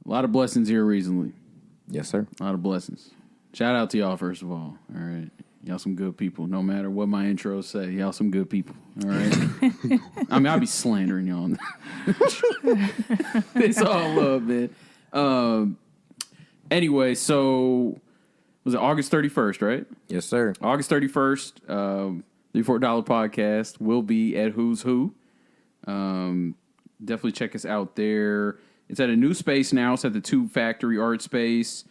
A lot of blessings here recently. Yes, sir. A lot of blessings. Shout out to y'all, first of all. All right. Y'all some good people. No matter what my intros say, y'all some good people. All right. I mean, I'll be slandering y'all. It's all love, man. Anyway, so was it August 31st, right? Yes, sir. August 31st, $3-4 podcast will be at Who's Who. Definitely check us out there. It's at a new space now. It's at the Tube Factory Art Space.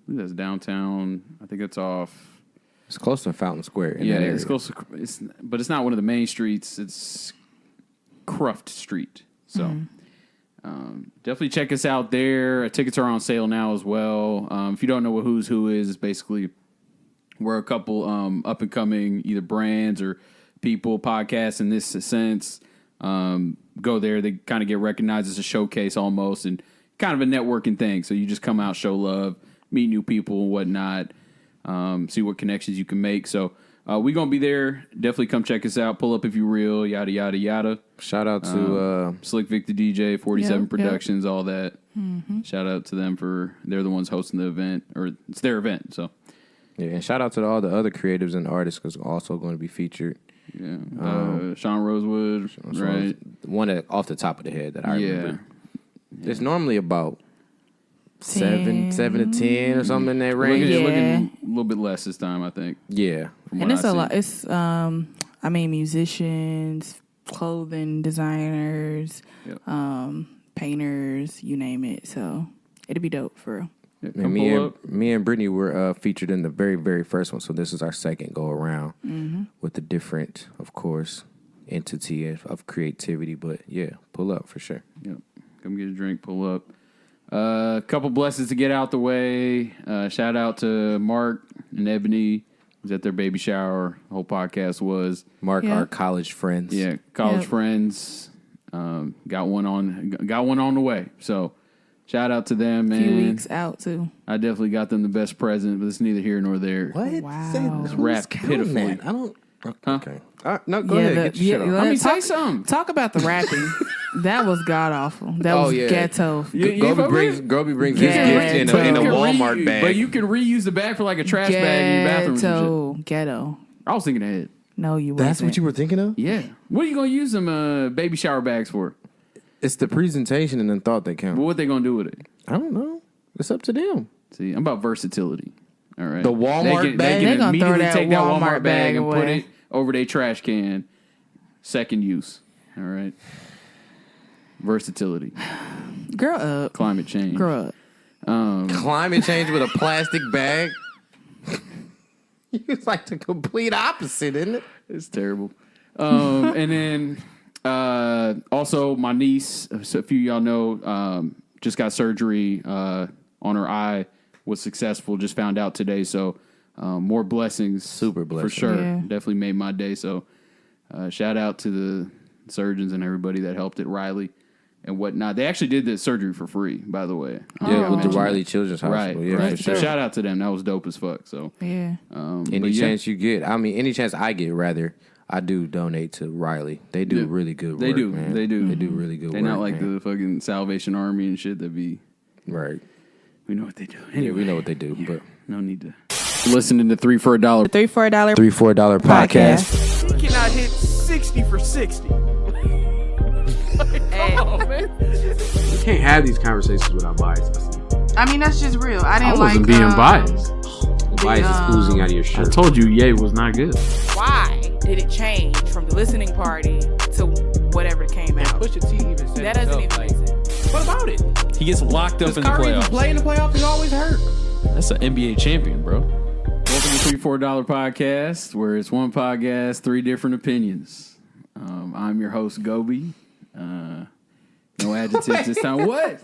That's downtown. I think it's off. It's close to Fountain Square. Yeah, it's close to, but it's not one of the main streets. It's Cruft Street. So definitely check us out there. Tickets are on sale now as well. If you don't know what Who's Who is, basically we're a couple up and coming either brands or people, podcasts in this sense. Go there. They kind of get recognized as a showcase almost and kind of a networking thing. So you just come out, show love, meet new people and whatnot, see what connections you can make. So we're going to be there. Definitely come check us out. Pull up if you're real, yada, yada, yada. Shout out to Slick Vic the DJ, 47 Productions, all that. Mm-hmm. Shout out to them they're the ones hosting the event, or it's their event. So yeah, and shout out to all the other creatives and artists because also going to be featured. Yeah, Sean Rosewood, right? One off the top of the head that I remember. Yeah. It's normally about 7 to 10 or something in that range. Looking a little bit less this time, I think. Yeah, and it's a lot. It's musicians, clothing designers, painters, you name it. So it'll be dope for real. Yeah, me and Brytnie were featured in the very, very first one, so this is our second go around with a different, of course, entity of creativity. But yeah, pull up for sure. Yep, come get a drink, pull up. A couple blessings to get out the way. Shout out to Mark and Ebony. Was at their baby shower. The whole podcast was Mark, our college friends. Yeah, college friends. Got one on the way. So. Shout out to them, man. A few weeks out, too. I definitely got them the best present, but it's neither here nor there. What? Wow. It's wrapped pitifully. I don't... Huh? Okay. No, go ahead. Get your shit off. Say something. Talk about the rapping. That was god-awful. That was ghetto. Gobe brings his gift in a Walmart bag. But you can reuse the bag for like a trash bag in your bathroom. Ghetto. I was thinking ahead. No, you wasn't. That's what you were thinking of? Yeah. What are you going to use them baby shower bags for? It's the presentation and the thought that counts. But what they going to do with it? I don't know. It's up to them. See, I'm about versatility. All right. The Walmart bag? They can immediately take that Walmart bag and away. put it over their trash can. Second use. All right. Versatility. Grow up. Climate change. Grow up. Climate change with a plastic bag? It's like the complete opposite, isn't it? It's terrible. And then also my niece, so a few of y'all know, just got surgery on her eye, was successful, just found out today. So more blessings. Super blessings. For sure. Yeah. Definitely made my day. So shout out to the surgeons and everybody that helped at Riley and whatnot. They actually did the surgery for free, by the way. Yeah, with the Riley Children's Hospital. Right. Yeah, right. for sure. So shout out to them. That was dope as fuck. So Yeah. Any chance you get, any chance I get, rather, I do donate to Riley. They do really good work. They do. Man. They do. They do really good work. They're not like man. the fucking Salvation Army and shit that be. Right. We know what they do. Anyway, Yeah, we know what they do, but no need to. Listening to $3 for $1. $3-4 podcast. You cannot hit 60 for 60. Hey. Come on, man. You can't have these conversations without bias. I mean, that's just real. I I didn't wasn't like being biased. The bias is oozing out of your I shirt. told you Ye was not good. why did it change from the listening party to whatever came out. Pusha T even said That doesn't even make sense. What about it? He gets locked up in the Kyrie playoffs. play in the playoffs is always hurt. That's an NBA champion, bro. Welcome to $3-4 podcast, where it's one podcast, three different opinions. I'm your host, Gobe. No adjectives this time. What?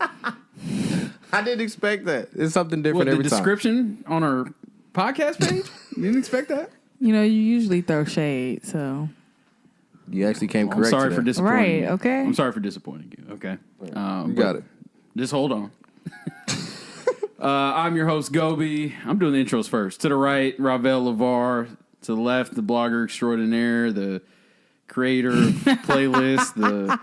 I didn't expect that. It's something different The every time. description on our podcast page? You didn't expect that? You know, you usually throw shade, so. You actually came I'm correct. sorry for disappointing Right, you. okay. I'm sorry for disappointing you, okay? You got it. Just hold on. I'm your host, Gobe. I'm doing the intros first. To the right, Raval Lavar. To the left, the blogger extraordinaire, the creator of playlist, the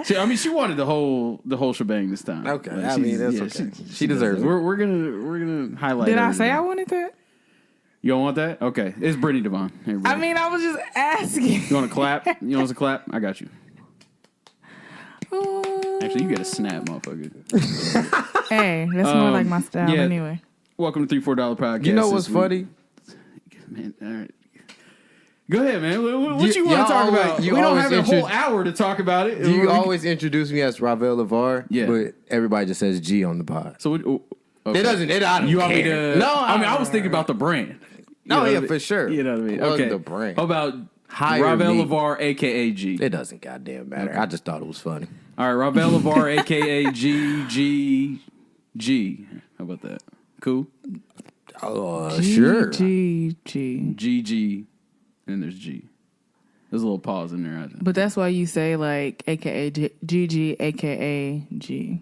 She wanted the whole shebang this time. Okay, Like, I mean that's okay. She deserves it. We're gonna highlight. Did I her say today. I wanted that? You don't want that? Okay, it's Brytnie Devon. Everybody. I mean, I was just asking. You want to clap? You want us to clap? I got you. Actually, you get a snap, motherfucker. Hey, that's more like my style yeah. anyway. Welcome to $3-4 Podcast. You know what's this week. funny? Man, all right. Go ahead, man. What you want y'all to talk always- about? We you don't always have a whole hour to talk about it. You always introduce me as Raval Lavar, Yeah. but everybody just says G on the pod. So okay. It doesn't. I don't You want me care. to? No, I mean, I was thinking about the brand. No, You know yeah, what I mean? for sure. You know what I mean? It wasn't Okay. the brand. How about Hire Ravel me. Lavar, aka G? It doesn't goddamn matter. I just thought it was funny. All right, Ravel Lavar, aka G. How about that? Cool. Sure. G. G. And there's G. There's a little pause in there. I think. But that's why you say like AKA GG, AKA G.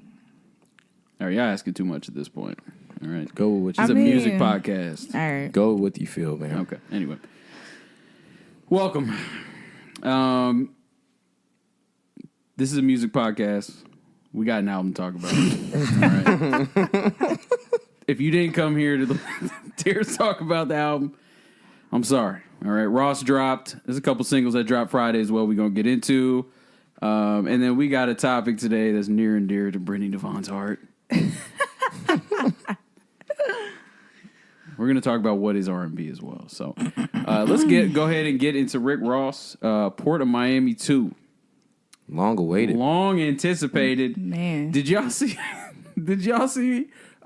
All right, y'all asking too much at this point. All right. Go with what I It's a mean- music podcast. All right. Go with what you feel, man. Okay. Anyway, welcome. This is a music podcast. We got an album to talk about. All right. If you didn't come here to hear us talk about the album, I'm sorry. All right. Ross dropped. There's a couple singles that dropped Friday as well. We're gonna get into, and then we got a topic today that's near and dear to Brytnie Devon's heart. We're going to talk about what is R&B as well. So let's go ahead and get into Rick Ross, Port of Miami 2. Long awaited. Long anticipated. Man. Did y'all see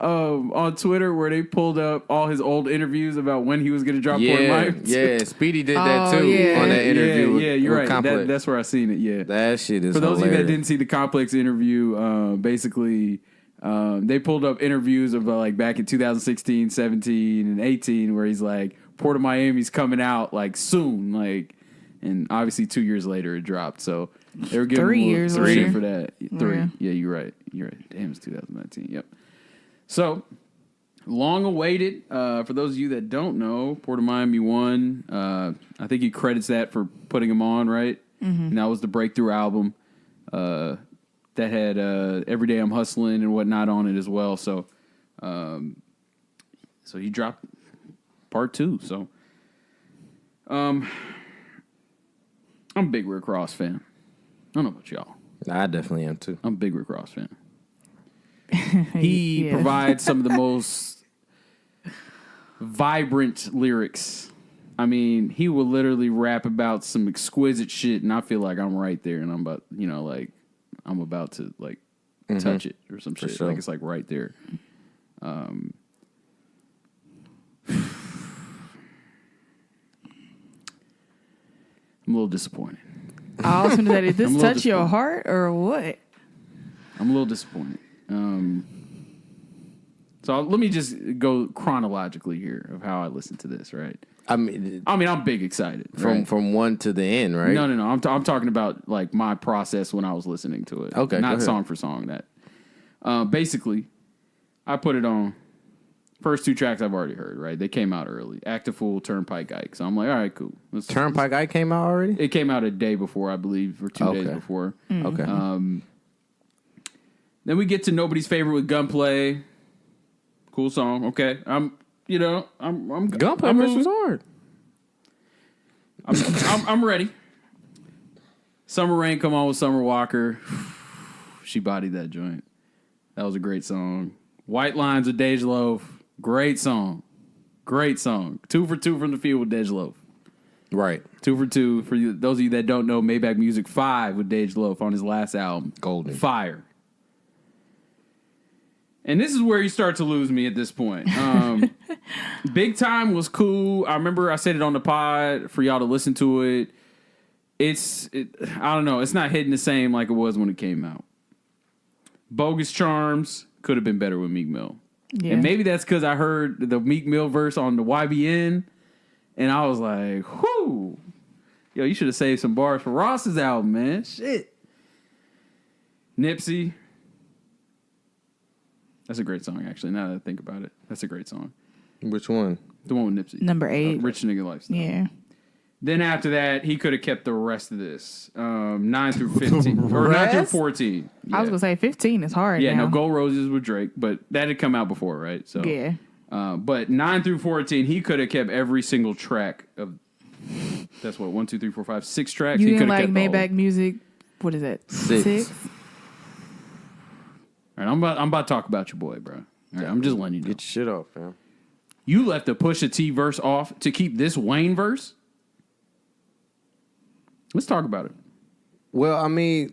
on Twitter where they pulled up all his old interviews about when he was going to drop Port of Yeah, Miami 2? yeah. Speedy did that Oh, too yeah. on that interview. Yeah, you're with right. Complex. That's where I seen it. Yeah. That shit is For those of you that hilarious. didn't see the Complex interview, basically they pulled up interviews of like back in 2016, 17, and 18 where he's like, Port of Miami's coming out like soon, like, and obviously 2 years later it dropped. So they were giving 3 him years some later. shit for that. 3. Yeah. Yeah, you're right. Damn, it's 2019. Yep. So long awaited. For those of you that don't know, Port of Miami won. I think he credits that for putting him on, right? Mm-hmm. And that was the breakthrough album. That had Every Day I'm Hustling and whatnot on it as well. So so he dropped part 2. So I'm a big Rick Ross fan. I don't know about y'all. I definitely am too. I'm a big Rick Ross fan. He Yeah. provides some of the most vibrant lyrics. I mean, he will literally rap about some exquisite shit, and I feel like I'm right there, and I'm about, like, I'm about to, like, touch it or some shit. sure. Like, it's, like, right there. I'm a little disappointed. I was going to say, did I'm a this little touch your disappointed. heart or what? I'm a little disappointed. So let me just go chronologically here of how I listened to this, right? I mean, I'm big excited. Right? from one to the end, right? No. I'm talking about like my process when I was listening to it. Okay, go not ahead. song for song. That basically, I put it on. First 2 tracks I've already heard. Right, they came out early. Act Fool, Turnpike Ike. So I'm like, all right, cool. Turnpike Ike came out already? It came out a day before, I believe, or 2 days Okay. before. Okay. Then we get to Nobody's Favorite with Gunplay. Cool song. Okay, I'm Gunplay I'm verse moving. was hard. I'm ready. Summer Rain, come on with Summer Walker. She bodied that joint. That was a great song. White Lines with Dej Loaf. Great song. 2 for 2 from the field with Dej Loaf. Right. 2 for 2 for you, those of you that don't know. Maybach Music 5 with Dej Loaf on his last album. Golden. Fire. And this is where you start to lose me at this point. Big Time was cool. I remember I said it on the pod for y'all to listen to it. I don't know. It's not hitting the same like it was when it came out. Bogus Charms could have been better with Meek Mill. Yeah. And maybe that's because I heard the Meek Mill verse on the YBN, and I was like, whoo. Yo, you should have saved some bars for Ross's album, man. Shit. Nipsey. That's a great song, actually, now that I think about it. That's a great song. Which one? The one with Nipsey. Number 8. Rich Nigga Lifestyle. Yeah. Then after that, he could have kept the rest of this. 9 through 15. Or 9 through 14. Yeah. I was going to say 15 is hard Yeah, now. no, Gold Roses with Drake, but that had come out before, right? So Yeah. but 9 through 14, he could have kept every single track of. That's what 1, 2, 3, 4, 5, 6 tracks. You he didn't could have like kept all of Maybach Music? What is that? 6. All right, I'm about to talk about your boy, bro. All right, I'm just letting you know. Get your shit off, fam. You left the Pusha T verse off to keep this Wayne verse? Let's talk about it. Well, I mean,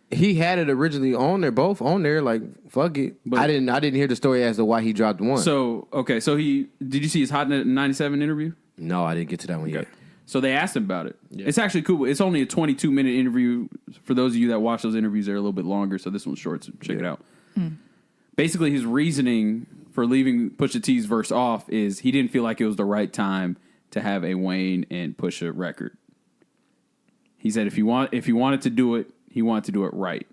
he had it originally on there, both on there. Like, fuck it. But- I didn't hear the story as to why he dropped one. So, okay, so did you see his Hot 97 interview? No, I didn't get to that one yet. So they asked him about it. Yeah. It's actually cool. It's only a 22-minute interview. For those of you that watch those interviews, they're a little bit longer, so this one's short, so check it out. Basically, his reasoning for leaving Pusha T's verse off is he didn't feel like it was the right time to have a Wayne and Pusha record. He said if he wanted to do it, he wanted to do it right.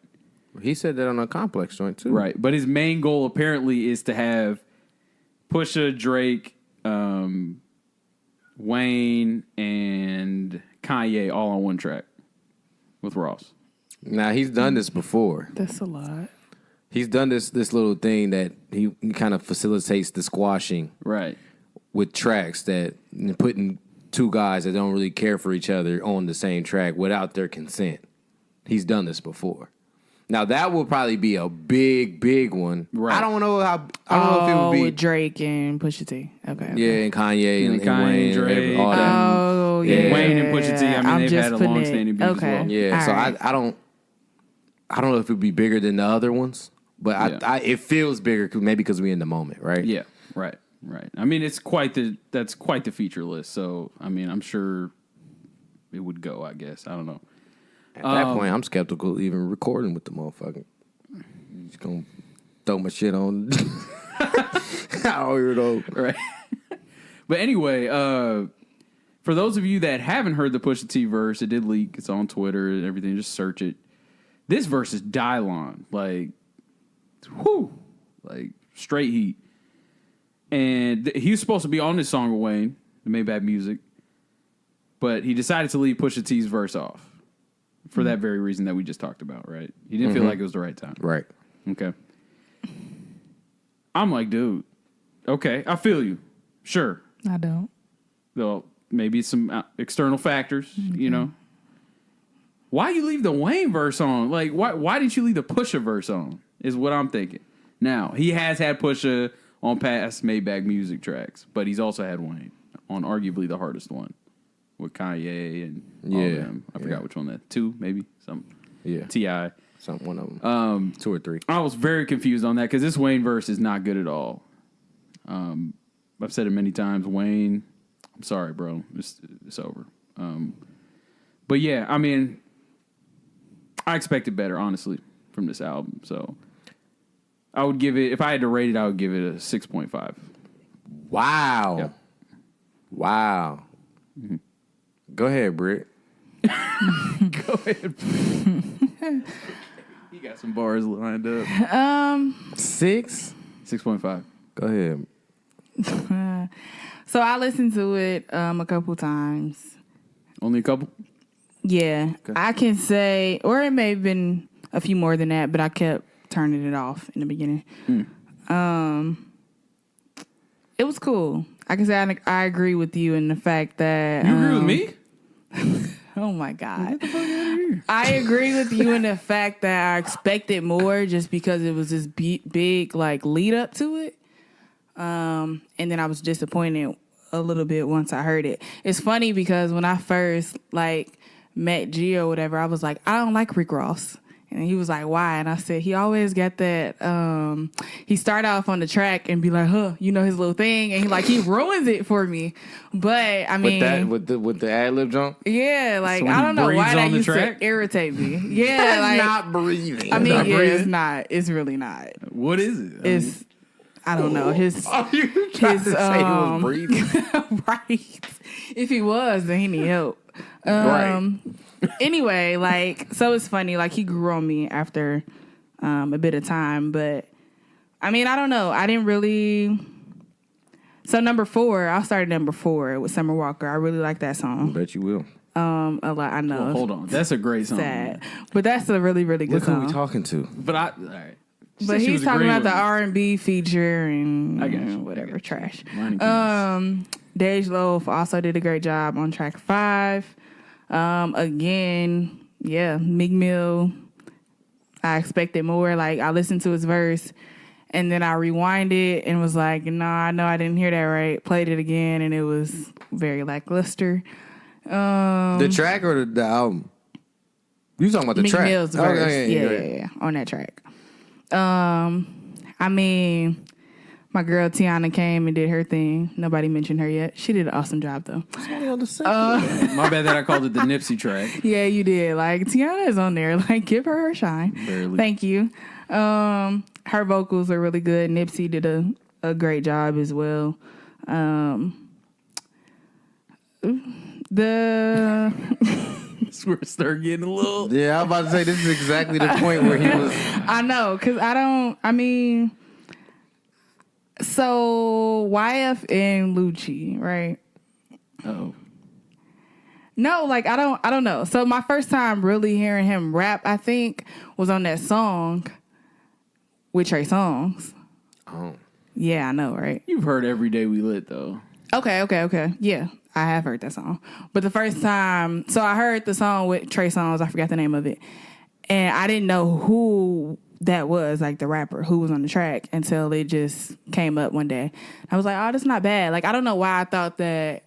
He said that on a Complex joint, too. Right. But his main goal apparently is to have Pusha, Drake, Wayne, and Kanye all on one track with Ross. Now, he's done this before. That's a lot. He's done this little thing that he kind of facilitates the squashing Right. with tracks that putting two guys that don't really care for each other on the same track without their consent. He's done this before. Now that will probably be a big one. Right. I don't know if it would be with Drake and Pusha T. Okay. yeah, and Kanye and Kanye, Wayne, Drake, all that. Oh, yeah. Wayne and Pusha T, I mean, I'm they've just had a putting long-standing beef as okay. well. Yeah, All so right. I don't know if it would be bigger than the other ones, but Yeah. it feels bigger maybe because we're in the moment, right? Yeah, right. I mean, that's quite the feature list. So, I mean, I'm sure it would go, I guess. I don't know. At that point, I'm skeptical even recording with the motherfucker. Just gonna throw my shit on. I don't even know. Right. But anyway, for those of you that haven't heard the Pusha T verse, it did leak. It's on Twitter and everything. Just search it. This verse is Dylon. Like, whoo. Like, straight heat. And he was supposed to be on this song with Wayne, the Maybach Music. But he decided to leave Pusha T's verse off. For that very reason that we just talked about, right? He didn't feel like it was the right time. Right. Okay. I'm like, dude, okay, I feel you. Sure. I don't. Though maybe some external factors, you know. Why you leave the Wayne verse on? Like, why didn't you leave the Pusha verse on? Is what I'm thinking. Now, he has had Pusha on past Maybach Music tracks, but he's also had Wayne on arguably the hardest one with Kanye and all of them. I forgot which one that. 2, maybe? Some. Yeah. T.I. One of them. 2 or 3. I was very confused on that because this Wayne verse is not good at all. I've said it many times. Wayne, I'm sorry, bro. It's over. But yeah, I mean, I expected better, honestly, from this album. So I would give it, if I had to rate it, I would give it a 6.5. Wow. Yep. Wow. Mm-hmm. Go ahead, Britt. Go ahead. You got some bars lined up. 6. 6.5. Go ahead. So I listened to it a couple times. Only a couple? Yeah. Okay. I can say, or it may have been a few more than that, but I kept turning it off in the beginning. It was cool. I can say I agree with you in the fact that... You agree with me? Oh, my God. Get the fuck out of here. I agree with you in the fact that I expected more just because it was this big like, lead up to it. And then I was disappointed a little bit once I heard it. It's funny because when I first, like, met G or whatever, I was like, I don't like Rick Ross. And he was like, why? And I said, he always got that, he start off on the track and be like, you know, his little thing. And he ruins it for me. But, I mean. With the ad-lib jump? Yeah, like, So I don't know why that used track? to irritate me. Yeah, like. Not breathing. I mean, Not yeah, breathing. it's not. It's really not. What is it? It's, I don't know. His, You trying to say he was breathing? right. If he was, then he need help. Right. Anyway, like, so it's funny. Like, he grew on me after a bit of time. But, I mean, I don't know. I didn't really So number 4, I'll start at number 4 with Summer Walker. I really like that I song. bet you will. A lot. I know. Well, hold on. That's a great song. Sad, but that's a really, really good Look who song. we talking to. But all right. She But said she he's was talking agreeing about the with me. R&B feature and I got you. whatever trash. Mine and Keith's. Dej Loaf also did a great job on track 5. Again, yeah, Meek Mill. I expected more. Like, I listened to his verse and then I rewinded and was like, I know I didn't hear that right. Played it again and it was very lackluster. The track or the album? You talking about the Meek track? Mill's Oh, verse. go ahead. Yeah, on that track. I mean, my girl Tiana came and did her thing. Nobody mentioned her yet. She did an awesome job though. My bad that I called it the Nipsey track. Yeah, you did. Like, Tiana is on there. Like, give her her shine. Barely. Thank you. Her vocals are really good. Nipsey did a great job as well. We're start getting a little. Yeah, I was about to say this is exactly the point where he was. I know, because so YF and Lucci, right? Oh. No, like I don't know. So my first time really hearing him rap, I think, was on that song with Trey Songz. Oh. Yeah, I know, right? You've heard Every Day We Lit, though. Okay. Yeah, I have heard that song. But the first time, so I heard the song with Trey Songz, I forgot the name of it. And I didn't know who that was, like the rapper, who was on the track until it just came up one day. I was like, oh, that's not bad. Like, I don't know why I thought that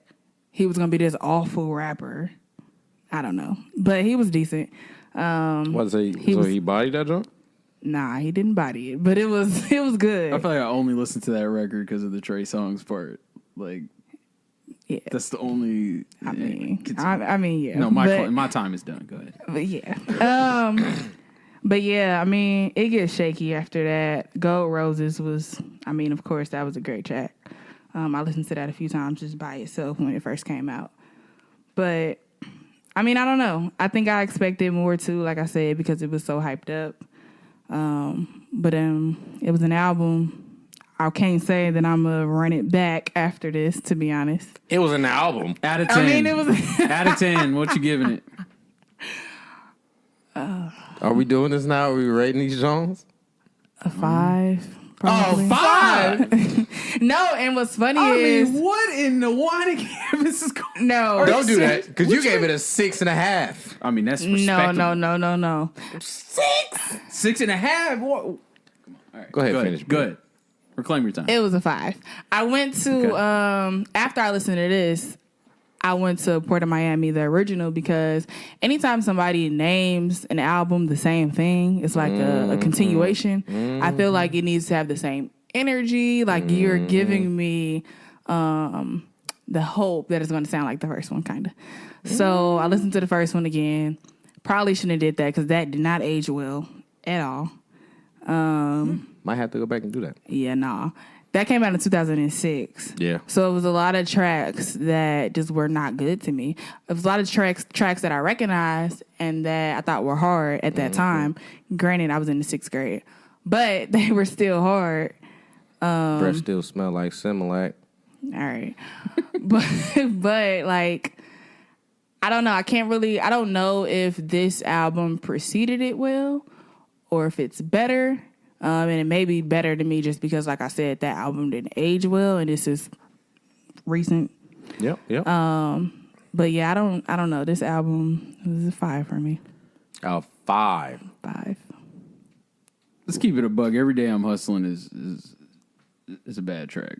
he was going to be this awful rapper. I don't know. But he was decent. What say? So he bodied that joint? Nah, he didn't body it. But it was good. I feel like I only listened to that record because of the Trey Songz part. Like, yeah. that's the only. I mean, yeah. No, But- my time is done. Go ahead. But yeah. But yeah, I mean, it gets shaky after that. Gold Roses was, I mean, of course, that was a great track. I listened to that a few times just by itself when it first came out. But, I mean, I don't know. I think I expected more too, like I said, because it was so hyped up. But it was an album. I can't say that I'm going to run it back after this, to be honest. It was an album. Out of 10. I mean, it was... Out of 10. What you giving it? Are we doing this now? Are we rating these songs? A 5. Probably. 5? No, and what's funny is... what in the wine canvas is going No. Don't do that, because you gave it a 6.5. I mean, that's respectable. No. 6.5? What? All right, Go ahead, finish. Good. Reclaim your time. It was a 5. I went to, after I listened to this, I went to Port of Miami, the original, because anytime somebody names an album the same thing, it's like a continuation. I feel like it needs to have the same energy. Like you're giving me the hope that it's going to sound like the first one, kind of. So I listened to the first one again. Probably shouldn't have did that because that did not age well at all. Might have to go back and do that. Yeah, nah. That came out in 2006. Yeah. So it was a lot of tracks that just were not good to me. It was a lot of tracks that I recognized and that I thought were hard at that time. Granted, I was in the 6th grade. But they were still hard. Breath still smell like Similac. All right. but like, I don't know. I don't know if this album preceded it well or if it's better. And it may be better to me just because, like I said, that album didn't age well, and this is recent. Yep. But yeah, I don't know. This album is a 5 for me. A 5. 5. Let's keep it a bug. Every Day I'm Hustling is a bad track.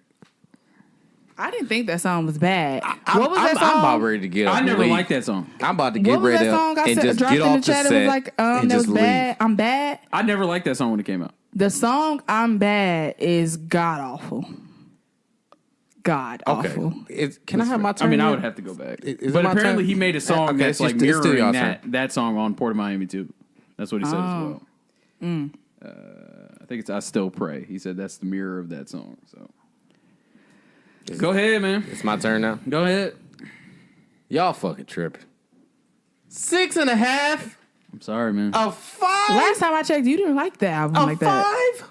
I didn't think that song was bad. What was that song? I'm about ready to get up. I and never leave. liked that song. I'm about to get What was ready that song? up and just dropped get in off the chat. the set It was like, and that was just bad. leave. I'm bad. I never liked that song when it came out. The song "I'm Bad" is god awful. God awful. Okay. Can I have my turn? I mean, I yet? would have to go back. Is But it my apparently turn? he made a song Okay, that's it's like still mirroring y'all's that song on Port of Miami too. That's what he said as well. I think it's I Still Pray. He said that's the mirror of that song. So go ahead, man. It's my turn now. Go ahead. Y'all fucking tripping. 6.5. I'm sorry, man. A 5. Last time I checked, you didn't like the album like that. 5.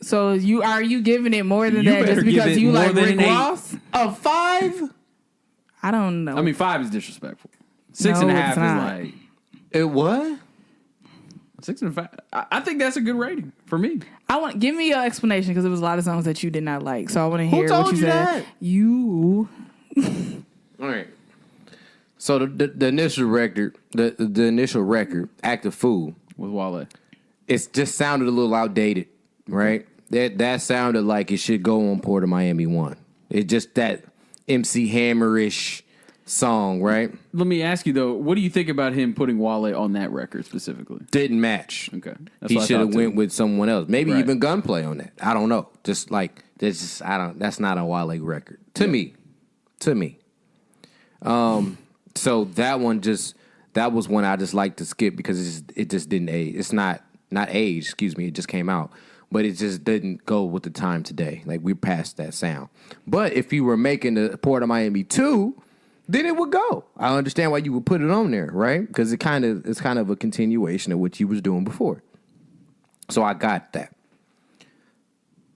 So are you giving it more than You that just better give because it you more like than Rick an 8. Ross? A 5? I don't know. I mean, 5 is disrespectful. 6.5 No, it's is not. like It what? 6.5. I think that's a good rating for me. give me your explanation because there was a lot of songs that you did not like. So I want to hear told what you you said. that? You. All right. So the initial record, the initial record, Act a Fool, With Wale. it just sounded a little outdated, right? That sounded like it should go on Port of Miami 1. It just that MC Hammer-ish song, right? Let me ask you though, what do you think about him putting Wale on that record specifically? Didn't match. Okay, that's He what I should have thought, went too. with someone else. Maybe Right. even Gunplay on that. I don't know. Just like that's not a Wale record to me. To me. So that was one I just like to skip because it just didn't age. It's not age, excuse me. It just came out, but it just didn't go with the time today. Like we're past that sound. But if you were making the Port of Miami 2, then it would go. I understand why you would put it on there, right? Because it's kind of a continuation of what you was doing before. So I got that.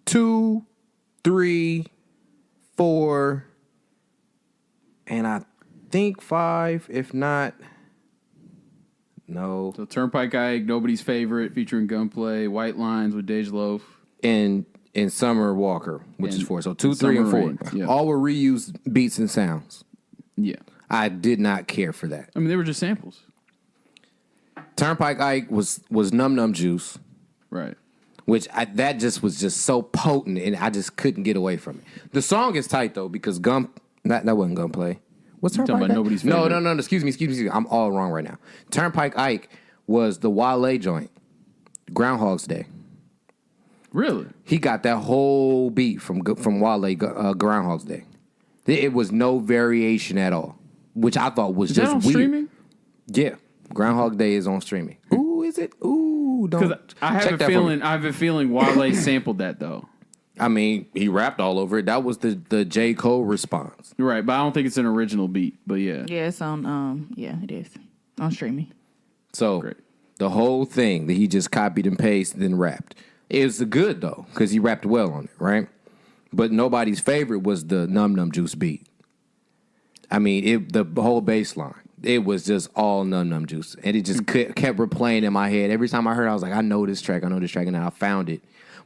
2, 3, 4, and I think 5. If not, no. So Turnpike Ike, Nobody's Favorite, featuring Gunplay, White Lines with Dej Loaf. And Summer Walker, which is 4. So 2, 3, and 4. Summer Rain, yeah. All were reused beats and sounds. Yeah. I did not care for that. I mean, they were just samples. Turnpike Ike was Num Num Juice, Right. which that just was just so potent, and I just couldn't get away from it. The song is tight though because that wasn't Gunplay. What's You're Turnpike talking about Ike? Nobody's No, Favorite. no. Excuse me. I'm all wrong right now. Turnpike Ike was the Wale joint, Groundhog's Day. Really? He got that whole beat from Wale, Groundhog's Day. It was no variation at all, which I thought was Is just that on weird. streaming? Yeah, Groundhog Day is on streaming. Ooh, is it? Ooh, don't. Because I have check a that for me. feeling Wale sampled that though. I mean, he rapped all over it. That was the J. Cole response. Right, but I don't think it's an original beat. But yeah. Yeah, it's on. Yeah, it is on streaming. So Great. the whole thing that he just copied and pasted and rapped. It was good though because he rapped well on it, right? But nobody's favorite was the Num Num Juice beat. I mean, the whole bass line. It was just all Num Num Juice. And it just kept replaying in my head. Every time I heard it, I was like, I know this track. And then I found it.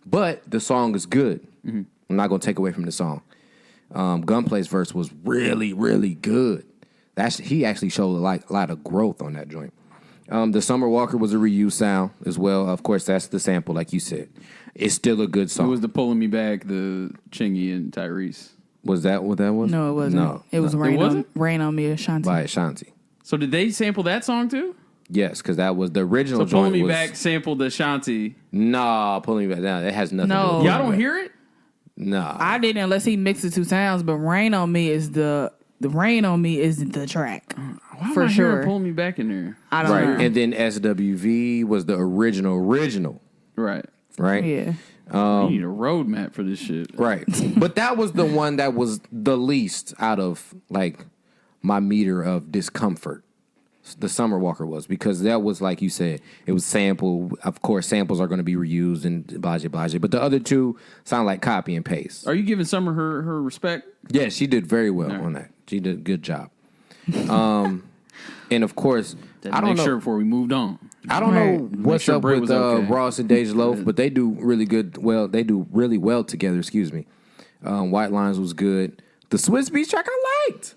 But the song is good. I'm not going to take away from the song. Gunplay's verse was really, really good. He actually showed a lot of growth on that joint. The Summer Walker was a reused sound as well. Of course, that's the sample, like you said. It's still a good song. It was the Pulling Me Back, the Chingy and Tyrese. Was that what that was? No, it wasn't. No, It was no. Rain on Me, Ashanti. By Ashanti. So did they sample that song too? Yes, because that was the original So Pulling joint. Me was, Back sampled Ashanti. Nah, Pulling Me Back down. It has nothing to do No. with Y'all it. don't hear it? Nah. I didn't unless he mixed the two sounds, but Rain on Me is the Rain on Me is the track. Why For am I sure. hearing Pulling Me Back in there? I don't Right. know. And then SWV was the original, Right. right? Yeah. You need a roadmap for this shit. Right. But that was the one that was the least out of like my meter of discomfort. The Summer Walker was because that was like you said, it was sample. Of course, samples are going to be reused and blase blase. But the other two sound like copy and paste. Are you giving Summer her respect? Yeah, she did very well on that. She did a good job. And of course, I don't Make know. sure before we moved on. I don't know what's sure up Bray with was okay. Ross and Dej Loaf, but they do really good. Well, they do really well together. Excuse me. White Lines was good. The Swiss Beats track I liked.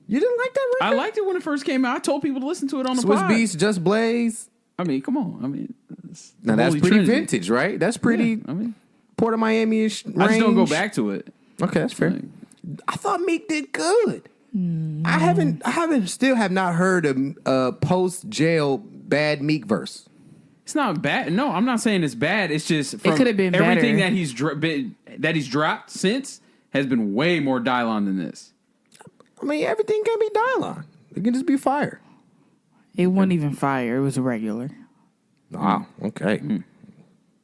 You didn't like that record? I liked it when it first came out. I told people to listen to it on the Swiss pod. Beats, Just Blaze. I mean, come on. I mean, it's the Now that's Holy pretty Trinity. vintage, right? That's pretty Yeah, I mean, Port of Miami-ish range. I just don't go back to it. Okay, that's fair. Like, I thought Meek did good. I have not heard a post jail bad Meek verse. it's not bad. No, I'm not saying it's bad. It's just from could have been everything better. that he's dropped since has been way more Dylon than this. I mean, everything can be Dylon. It can just be fire. It wasn't even fire. It was a regular. Wow. Okay.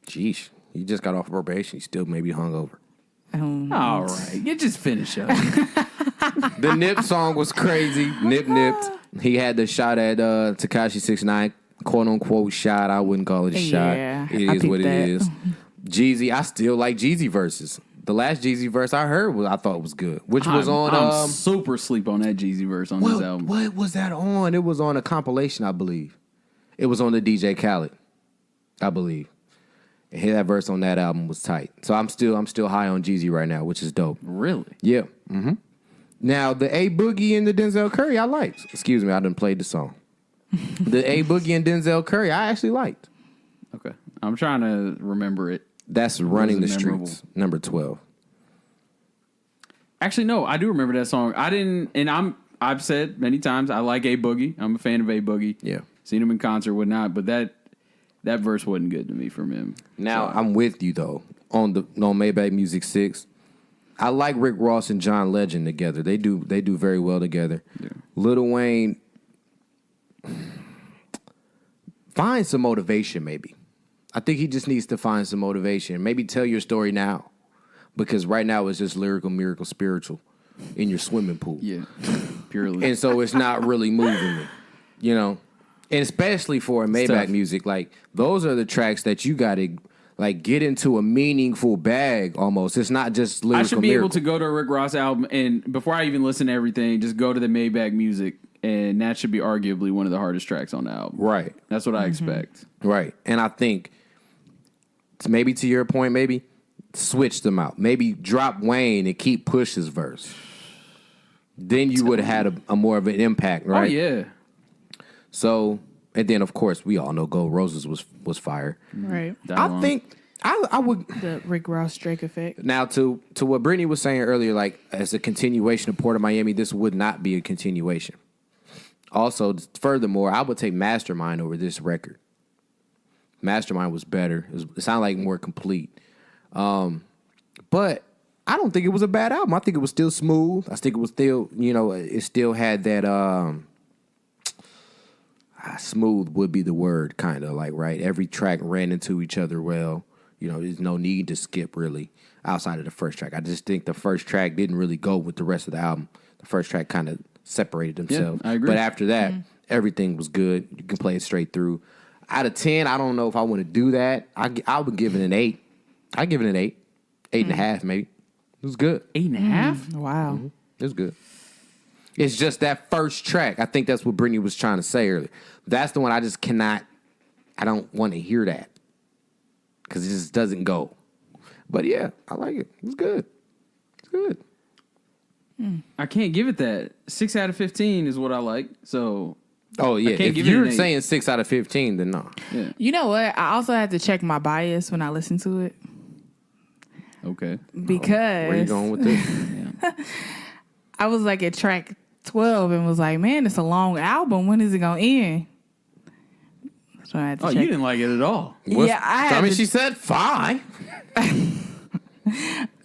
Jeez. You just got off probation. You still maybe hungover. All right, you just finish up. The Nip song was crazy. Nip nipped. He had the shot at Tekashi 6ix9ine, quote unquote shot. I wouldn't call it a shot. Yeah, It I is what peeped it that. is. Jeezy, I still like Jeezy verses. The last Jeezy verse I heard I thought was good, which was on. I'm super sleep on that Jeezy verse on this album. What was that on? It was on a compilation, I believe. It was on the DJ Khaled, I believe. And that verse on that album was tight. So I'm still high on Jeezy right now, which is dope. Really? Yeah. Mm-hmm. Now the A Boogie and the Denzel Curry I liked. Excuse me, I didn't play the song. The A Boogie and Denzel Curry I actually liked. Okay. I'm trying to remember it. That's Running the memorable. Streets, number 12. Actually, no, I do remember that song. I've said many times I like A Boogie. I'm a fan of A Boogie. Yeah. Seen him in concert, whatnot, but that verse wasn't good to me from him. Now I'm with you though on Maybach Music 6. I like Rick Ross and John Legend together. They do very well together. Yeah. Lil Wayne, find some motivation maybe. I think he just needs to find some motivation. Maybe tell your story now. Because right now it's just lyrical, miracle, spiritual in your swimming pool. Yeah, purely. And so it's not really moving me, you know? And especially for Maybach music, like, those are the tracks that you got to, like, get into a meaningful bag almost. It's not just lyrical, I should be miracle. able to go to a Rick Ross album, and before I even listen to everything, just go to the Maybach music, and that should be arguably one of the hardest tracks on the album. Right. That's what I expect. Right. And I think, maybe to your point, maybe switch them out. Maybe drop Wayne and keep Push's verse. Then you would have had a more of an impact, right? Oh, yeah. So, and then, of course, we all know Gold Roses was fire. Right. I think I would... The Rick Ross Drake effect. Now, to what Brytnie was saying earlier, like, as a continuation of Port of Miami, this would not be a continuation. Also, furthermore, I would take Mastermind over this record. Mastermind was better. It sounded like more complete. But I don't think it was a bad album. I think it was still smooth. I think it was still, it still had that smooth would be the word, kind of like, right? Every track ran into each other well. There's no need to skip really outside of the first track. I just think the first track didn't really go with the rest of the album. The first track kind of separated themselves. Yeah, I agree. But after that, everything was good. You can play it straight through. Out of 10, I don't know if I want to do that. I would give it an 8. I give it an 8. 8.5 maybe. It was good. 8.5? Wow. It was good. It's just that first track. I think that's what Brytnie was trying to say earlier. That's the one I just cannot. I don't want to hear that because it just doesn't go. But yeah, I like it. It's good. It's good. I can't give it that. 6 out of 15 is what I like. So, oh yeah, can't if give it you're an 8. saying 6 out of 15, then no. Yeah. You know what? I also had to check my bias when I listen to it. Okay. Because Where you going with this? I was like at track 12 and was like, man, it's a long album. When is it going to end? So I had to check. You didn't like it at all. She said fine.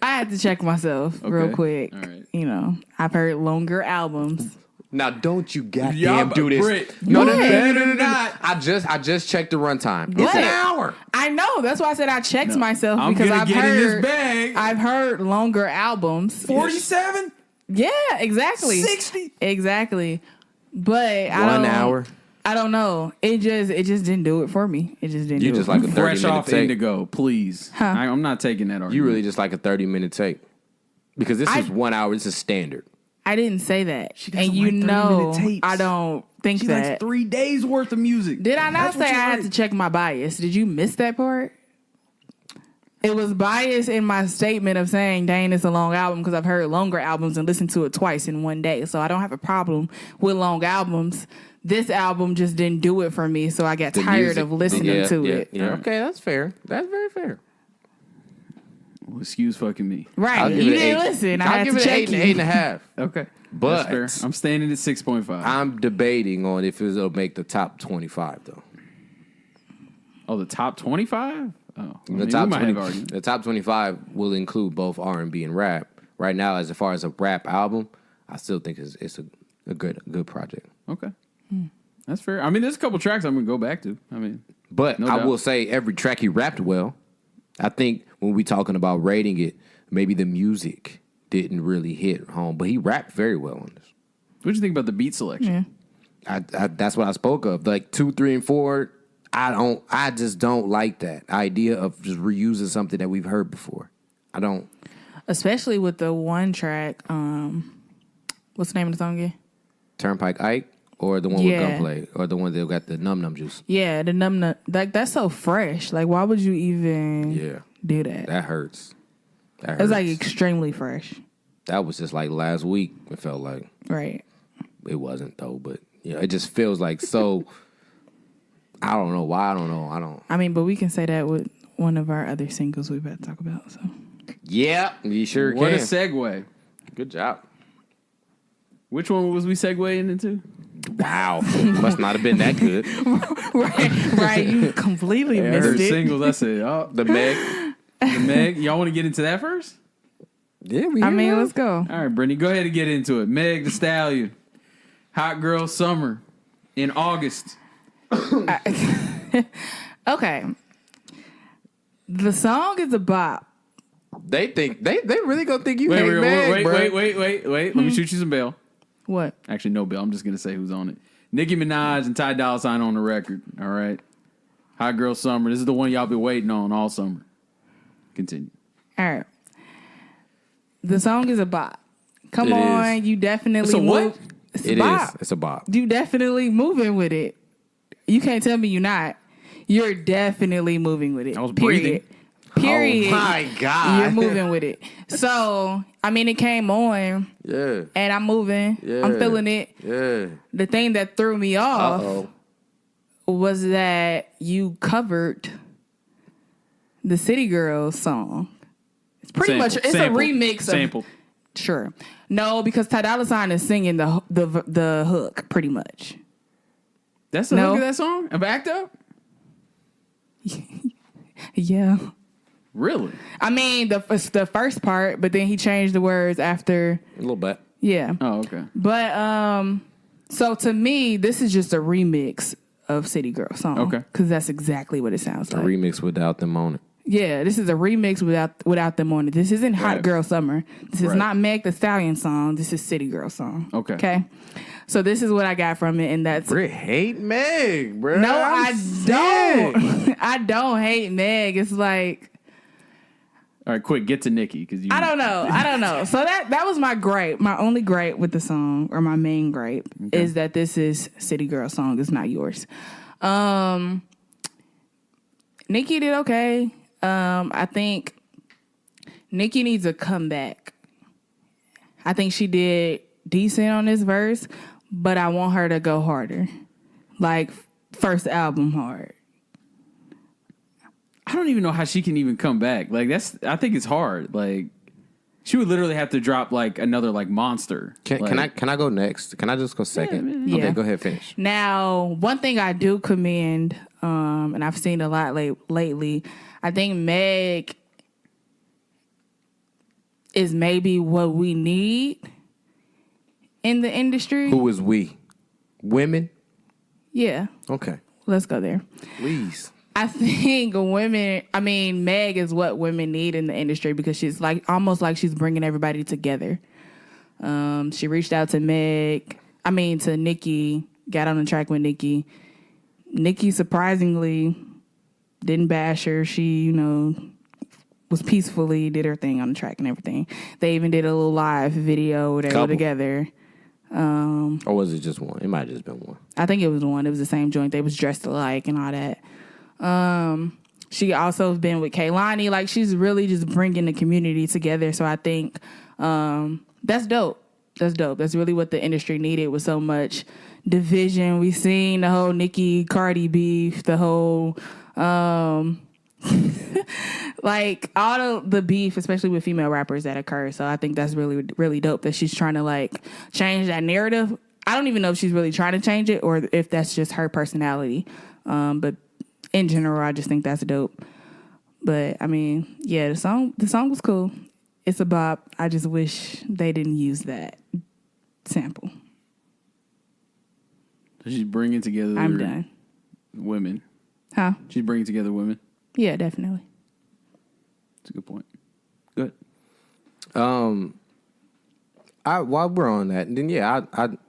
I had to check myself real quick. All right. I've heard longer albums. Now don't you goddamn do this. Brit, No. not. I just checked the runtime. It's What? an hour. I know. That's why I said I checked myself I'm because gonna I've get in this heard bag. I've heard longer albums. 47? Yeah, exactly. 60? Exactly. But 1 hour. I don't know. It just didn't do it for me. It just didn't You do just it. like a 30 Fresh minute off take. Indigo, please. Huh. I'm not taking that argument. You really just like a 30-minute take. Because this is 1 hour. This is standard. I didn't say that. doesn't And you like 30-minute know tapes. I don't think She that. likes 3 days worth of music. Did I not That's what say you I had like. to check my bias? Did you miss that part? It was bias in my statement of saying, dang, it's a long album because I've heard longer albums and listened to it twice in one day. So I don't have a problem with long albums. This album just didn't do it for me, so I got tired music. of listening to it. Yeah. Okay, that's fair. That's very fair. Well, excuse fucking me. Right. I'll give You it didn't an 8. listen. I I'll had give to it check an you. 8.5. Okay. But That's fair. I'm standing at 6.5. I'm debating on if it'll make the top 25 though. Oh, the top 25? Oh, The top 25 will include both R&B and rap. Right now, as far as a rap album, I still think it's a good project. Okay. That's fair. I mean, there's a couple tracks I'm going to go back to. But No I doubt. will say every track he rapped well. I think when we talking about rating it, maybe the music didn't really hit home, but he rapped very well on this. What do you think about the beat selection? That's what I spoke of. Like 2, 3, and 4, I just don't like that idea of just reusing something that we've heard before. I don't. Especially with the one track. What's the name of the song again? Turnpike Ike or the one with Gunplay or the one that got the Num Num Juice. Yeah, the Num Num. Like, that's so fresh. Like, why would you even do that? That hurts. It's like extremely fresh. That was just like last week. It felt like. Right. It wasn't though, but it just feels like so. I don't know why. I don't know. I mean, but we can say that with one of our other singles we're about to talk about. So. Yeah, you sure What can. a segue. Good job. Which one was we segueing into? Wow, must not have been that good. right. You completely I missed heard it. singles. I said, oh, The Meg. the Meg. Y'all want to get into that first? Yeah, Let's go. All right, Brittany, go ahead and get into it. Meg the Stallion, Hot Girl Summer in August. Okay. The song is a bop. They think they really gonna think you hate Meg, bro. Wait. Let me shoot you some bail. What? Actually, no bail. I'm just gonna say who's on it. Nicki Minaj and Ty Dolla Sign on the record. All right. Hot Girl Summer. This is the one y'all been waiting on all summer. Continue. All right. The song is a bop. Come It on, is. you definitely It's a what? move. It's a It bop. is. It's a bop. You definitely moving with it. You can't tell me you're not. You're definitely moving with it. I was Period. Period. Oh my God. You're moving with it. So, I mean, it came on Yeah. and I'm moving. Yeah. I'm feeling it. Yeah. The thing that threw me off Uh-oh. was that you covered the City Girls song. It's pretty much, it's a remix of. Sample. Sure. No, because Ty Dolla Sign is singing the hook pretty much. That's the No. hook of that song? Of Act Up? Yeah. Really? I mean, the first part, but then he changed the words after. A little bit. Yeah. Oh, okay. But, so to me, this is just a remix of City Girl song. Okay. Because that's exactly what it sounds A like. remix without them on it. Yeah, this is a remix without them on it. This isn't Hot Right. Girl Summer. This is Right. not Meg the Stallion song. This is City Girl song. Okay. Okay. So this is what I got from it, and that's Brit hate Meg, bro. no, I don't. I don't hate Meg. It's like All right, quick, get to Nicki because you. I don't know. So that was my gripe. My only gripe with the song, or my main gripe, is that this is City Girl song. It's not yours. Nicki did okay. I think Nicki needs a comeback. I think she did decent on this verse, but I want her to go harder. Like first album hard. I don't even know how she can even come back. Like I think it's hard. Like she would literally have to drop like another like monster. Can I go next? Can I just go second? Yeah. Okay, go ahead, finish. Now, one thing I do commend, and I've seen a lot lately, I think Meg is maybe what we need in the industry. Who is we? Women? Yeah, Okay. let's go there. Please. I think Meg is what women need in the industry because she's like almost like she's bringing everybody together. She reached out to to Nicki, got on the track with Nicki. Nicki surprisingly didn't bash her. She, was peacefully, did her thing on the track and everything. They even did a little live video where they were together. Or was it just one? It might have just been one. I think it was one. It was the same joint. They was dressed alike and all that. She also has been with Kehlani. Like, she's really just bringing the community together. So I think that's dope. That's dope. That's really what the industry needed with so much division. We seen the whole Nicki Cardi beef, the whole like all the beef, especially with female rappers that occur. So I think that's really, really dope that she's trying to like change that narrative. I don't even know if she's really trying to change it or if that's just her personality. But in general, I just think that's dope. But I mean, yeah, the song was cool. It's a bop. I just wish they didn't use that sample. So she's bringing together. I'm done. Women. Huh? She's bringing together women. Yeah, definitely. That's a good point. Good. While we're on that, then yeah,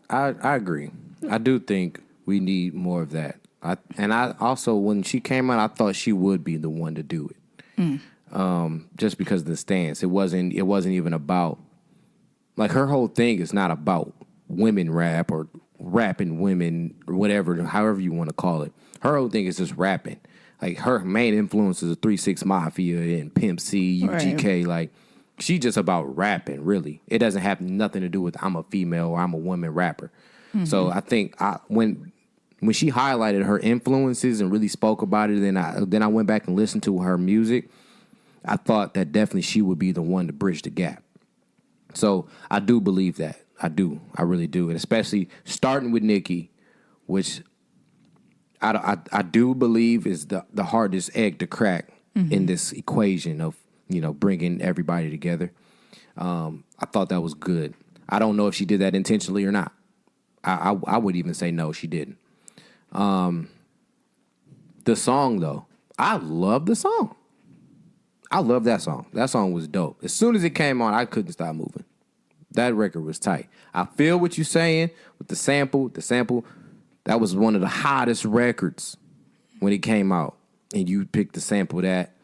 I agree. I do think we need more of that. I also, when she came out, I thought she would be the one to do it. Just because of the stance. It wasn't even about, like, her whole thing is not about women rap or rapping women or whatever, however you want to call it. Her whole thing is just rapping. Like, her main influences are 3 6 Mafia and Pimp C, UGK. Right. Like, she just about rapping, really. It doesn't have nothing to do with I'm a female or I'm a woman rapper. Mm-hmm. So I think when she highlighted her influences and really spoke about it, then I went back and listened to her music. I thought that definitely she would be the one to bridge the gap. So I do believe that. I do. I really do. And especially starting with Nicki, which I do believe is the hardest egg to crack in this equation of, bringing everybody together. I thought that was good. I don't know if she did that intentionally or not. I would even say no, she didn't. The song, though, I love the song. I love that song. That song was dope. As soon as it came on, I couldn't stop moving. That record was tight. I feel what you're saying with the sample. The sample, that was one of the hottest records when it came out. And you picked the sample that.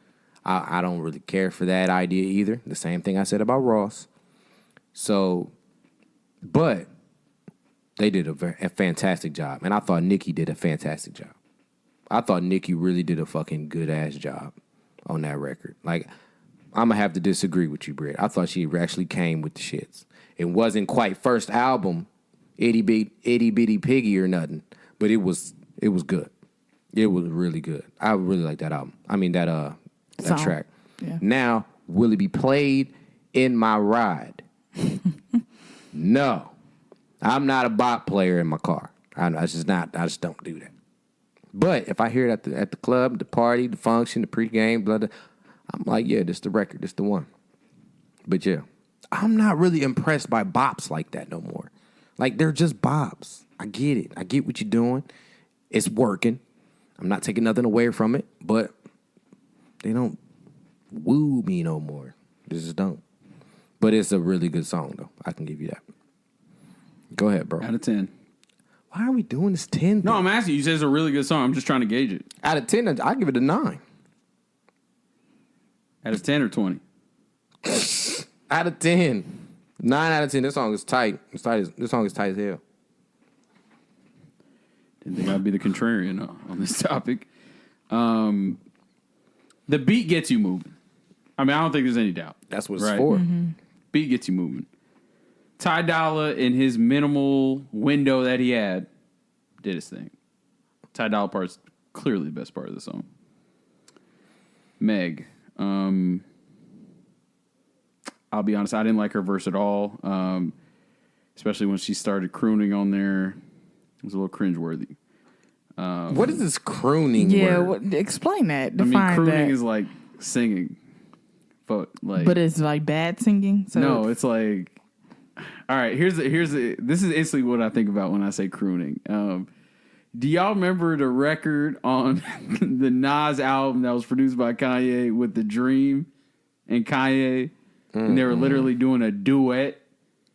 I don't really care for that idea either. The same thing I said about Ross. So, but they did a fantastic job. And I thought Nicki did a fantastic job. I thought Nicki really did a fucking good-ass job on that record. Like, I'm going to have to disagree with you, Britt. I thought she actually came with the shits. It wasn't quite first album, itty bitty piggy or nothing, but it was good. It was really good. I really like that album. I mean, that track. Yeah. Now, will it be played in my ride? No. I'm not a bop player in my car. I just don't do that. But if I hear it at the club, the party, the function, the pregame, blah, blah, I'm like, yeah, this the record, this the one. But yeah, I'm not really impressed by bops like that no more. Like, they're just bops. I get it. I get what you're doing. It's working. I'm not taking nothing away from it, but they don't woo me no more. They just don't. But it's a really good song, though. I can give you that. Go ahead, bro. Out of 10. Why are we doing this 10 thing? No, I'm asking you. You said it's a really good song. I'm just trying to gauge it. Out of 10, I give it a 9. Out of 10 or 20? Out of 10. 9 out of 10. This song is tight. This song is tight as hell. Didn't think I'd be the contrarian on this topic. The beat gets you moving. I mean, I don't think there's any doubt. That's what it's for. Mm-hmm. Beat gets you moving. Ty Dolla, in his minimal window that he had, did his thing. Ty Dolla part's clearly the best part of the song. Meg. I'll be honest, I didn't like her verse at all. Especially when she started crooning on there. It was a little cringeworthy. What is this crooning word? Explain that. Define crooning is like singing. But it's like bad singing? So no, it's like... All right, this is instantly what I think about when I say crooning. Do y'all remember the record on the Nas album that was produced by Kanye with The Dream and Kanye? Mm-hmm. And they were literally doing a duet.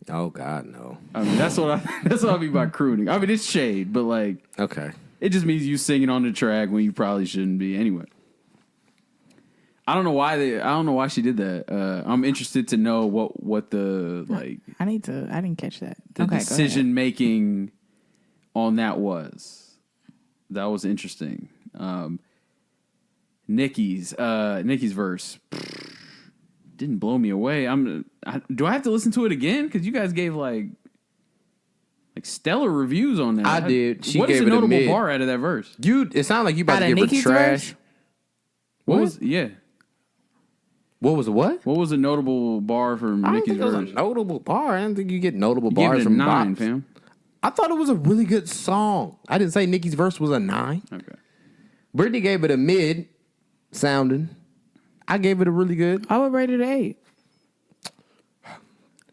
Oh God, no. I mean, that's what I mean by crooning. I mean, it's shade, but like, okay, it just means you singing on the track when you probably shouldn't be. Anyway, I don't know why she did that. I'm interested to know what the like. I didn't catch that. The decision making on that was. That was interesting. Nicki's verse didn't blow me away. Do I have to listen to it again? Because you guys gave like stellar reviews on that. I did. She what gave is a it notable a mid. bar out of that verse? It sounded like you about to give Nicki's her trash. Verse? What was yeah? What was a what? What was a notable bar from Nicki's verse? It was a notable bar. I don't think you get notable You bars gave it a from 9, bops. fam. I thought it was a really good song. I didn't say Nicki's verse was a 9. Okay. Brytnie gave it a mid sounding. I gave it a really good. I would rate it an 8.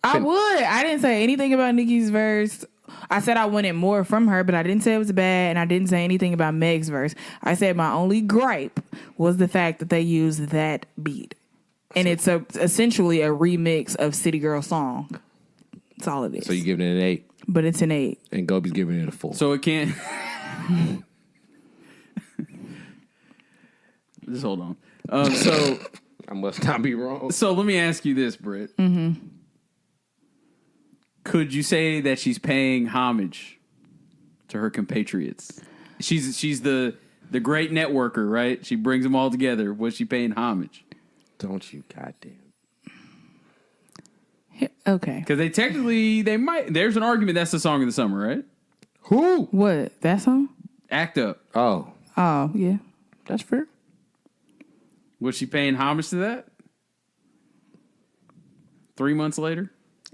I would. I didn't say anything about Nicki's verse. I said I wanted more from her, but I didn't say it was bad, and I didn't say anything about Meg's verse. I said my only gripe was the fact that they used that beat. And it's essentially a remix of City Girl song. That's all it is. So you giving it an 8. But it's an 8. And Gobe's giving it a 4. So it can't. Just hold on. So I must not be wrong. So let me ask you this, Britt. Mm-hmm. Could you say that she's paying homage to her compatriots? She's the great networker, right? She brings them all together. Was she paying homage? Don't you goddamn. Okay. Because they might. There's an argument that's the song of the summer, right? Who? What? That song? Act Up. Oh. Oh, yeah. That's fair. Was she paying homage to that? 3 months later?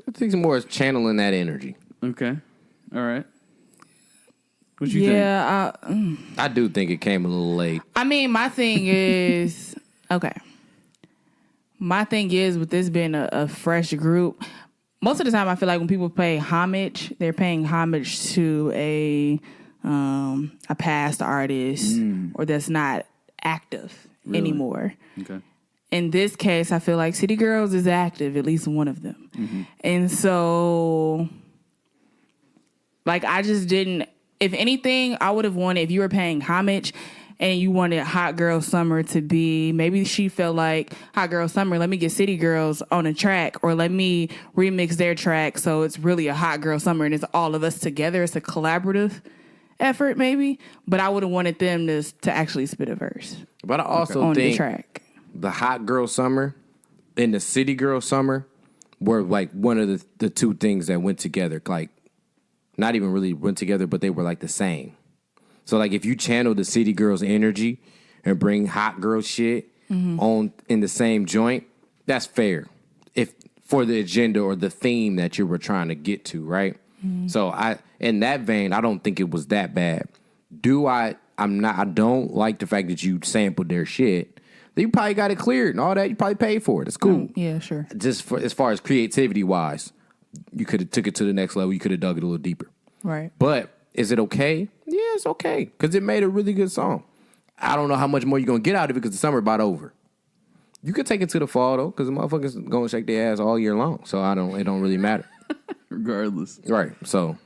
I think it's more as channeling that energy. Okay. All right. What you think? Yeah. I do think it came a little late. I mean, my thing is, okay. My thing is, with this being a fresh group, most of the time I feel like when people pay homage, they're paying homage to a past artist or that's not active anymore. Okay. In this case, I feel like City Girls is active, at least one of them. Mm-hmm. And so, like, I just didn't, if anything, I would have wanted, if you were paying homage and you wanted Hot Girl Summer to be, maybe she felt like, Hot Girl Summer, let me get City Girls on a track, or let me remix their track so it's really a Hot Girl Summer and it's all of us together. It's a collaborative effort, maybe. But I would have wanted them to actually spit a verse. But I also on think the track. The Hot Girl Summer and the City Girl Summer were like one of the two things that went together. Like, not even really went together, but they were like the same. So like if you channel the City Girls energy and bring Hot Girl shit on in the same joint, that's fair. If for the agenda or the theme that you were trying to get to, right? So in that vein, I don't think it was that bad. I don't like the fact that you sampled their shit. You probably got it cleared and all that. You probably paid for it. It's cool. Yeah, sure. Just for as far as creativity wise, you could have took it to the next level. You could have dug it a little deeper. Right. But is it okay? Yeah, it's okay because it made a really good song. I don't know how much more you're gonna get out of it because the summer about over. You could take it to the fall though, because the motherfuckers gonna shake their ass all year long. So it don't really matter. Regardless. Right. So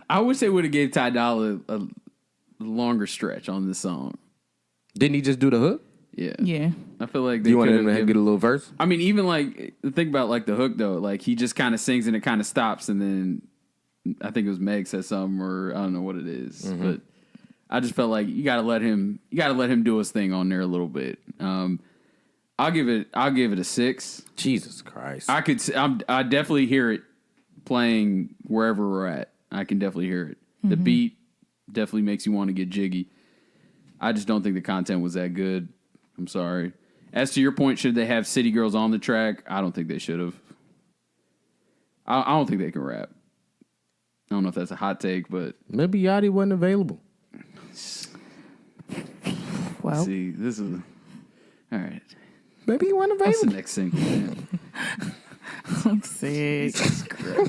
I wish they would have gave Ty Dolla a longer stretch on this song. didn't he just do the hook? Yeah. Yeah. I feel like they You want could him to have get a little verse? I mean, even like think about like the hook though. Like he just kind of sings and it kind of stops, and then I think it was Meg said something, or I don't know what it is, but I just felt like you got to let him do his thing on there a little bit. I'll give it a 6. Jesus Christ! I definitely hear it playing wherever we're at. I can definitely hear it. The beat definitely makes you want to get jiggy. I just don't think the content was that good. I'm sorry. As to your point, should they have City Girls on the track? I don't think they should have. I don't think they can rap. I don't know if that's a hot take, but Maybe Yachty wasn't available. Well, see, this is all right. Maybe he wasn't What's the available. next single? Man? I'm sick.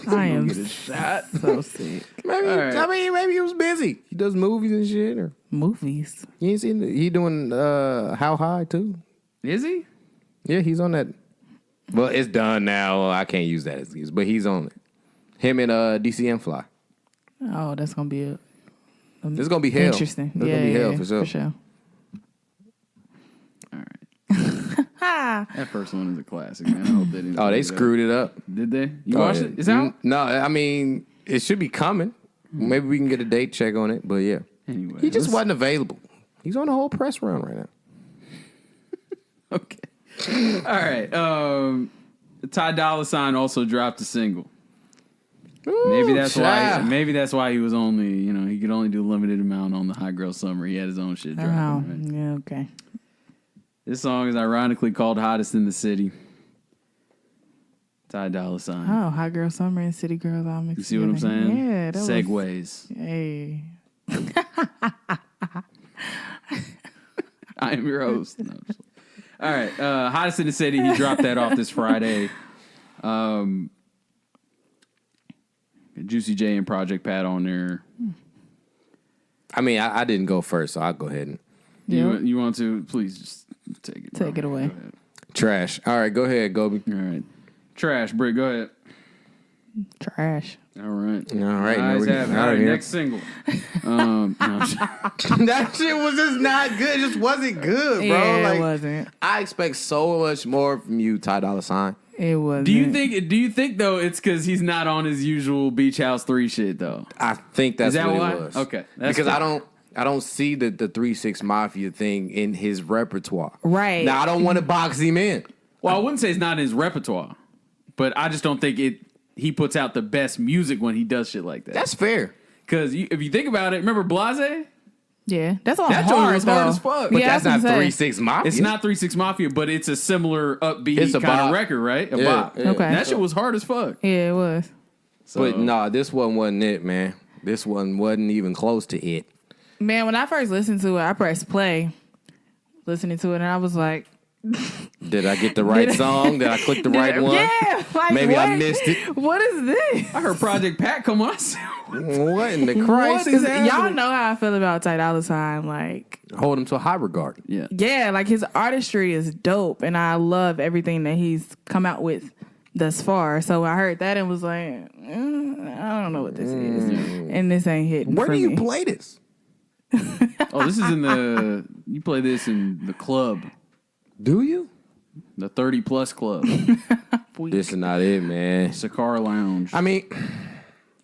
I am Get a shot. so sick. Maybe All right. I mean, maybe he was busy. He does movies and shit. Or Movies. you ain't seen he doing How High too. Is he? Yeah, he's on that. Well, it's done now. I can't use that excuse, but he's on it. Him and DCM Fly. Oh, that's gonna be It's gonna be hell. interesting. It's gonna be hell for sure. For sure. All right. That first one is a classic, man. I hope they didn't. Oh, they screw screwed it up. Did they? You Oh, watched yeah. it? It's out. No, I mean it should be coming. Maybe we can get a date check on it. But yeah, Anyway, he just let's- wasn't available. He's on the whole press run right now. Okay. All right. Ty Dolla Sign also dropped a single. Maybe that's why. Maybe that's why he was only. He could only do a limited amount on the Hot Girl Summer. He had his own shit dropping. Oh, Right? yeah, okay. This song is ironically called "Hottest in the City." Ty Dolla Sign. Oh, Hot Girl Summer and City Girls all mixed You see what I'm together. saying? Yeah, that was... Segues. Hey. I am your host. No, I'm just- All right, Hottest in the City. He dropped that off this Friday. Juicy J and Project Pat on there. I mean, I didn't go first, so I'll go ahead and You want to? Please just take it. bro. Take it away. Go ahead. trash. All right, go ahead, Gobe. All right. Trash, Britt, go ahead. Trash. All right. All right, Eyes have it. All right, here. next single. No, I'm just- That shit was just not good. It just wasn't good, bro. Yeah, like, it wasn't. I expect so much more from you, Ty Dolla Sign. It wasn't. Do you think though it's because he's not on his usual Beach House 3 shit though? I think that's Is that what why? it was. Okay, that's because fair. I don't see the 3-6 Mafia thing in his repertoire. Right. Now I don't want to box him in. Well, I wouldn't say it's not in his repertoire, but I just don't think he puts out the best music when he does shit like that. That's fair. Because if you think about it, remember Blase? Yeah, that's all That joint hard. was hard though. as fuck. But Yeah, that's I not was gonna say. 3-6 Mafia. It's not 3-6 Mafia, but it's a similar upbeat It's a kind bop. of record, right? A Yeah, bop. yeah. Okay. That shit was hard as fuck. Yeah, it was. So, But nah, this one wasn't it, man. This one wasn't even close to it. Man, when I first listened to it, I pressed play, listening to it, and I was like, Did I get the right song? Did I click the right one? Yeah, like Maybe I what? missed it. What is this? I heard Project Pat come on. What in the Christ? is Y'all happening? know how I feel about Ty Dolla Sign. Like, Hold him to a high regard. yeah, like his artistry is dope, and I love everything that he's come out with thus far. So I heard that and was like, I don't know what this is, and this ain't hitting. Where for do you me. play this? Oh, this is you play this in the club, Do you? the 30 plus club, This is not it, man. Sakara Lounge. I mean,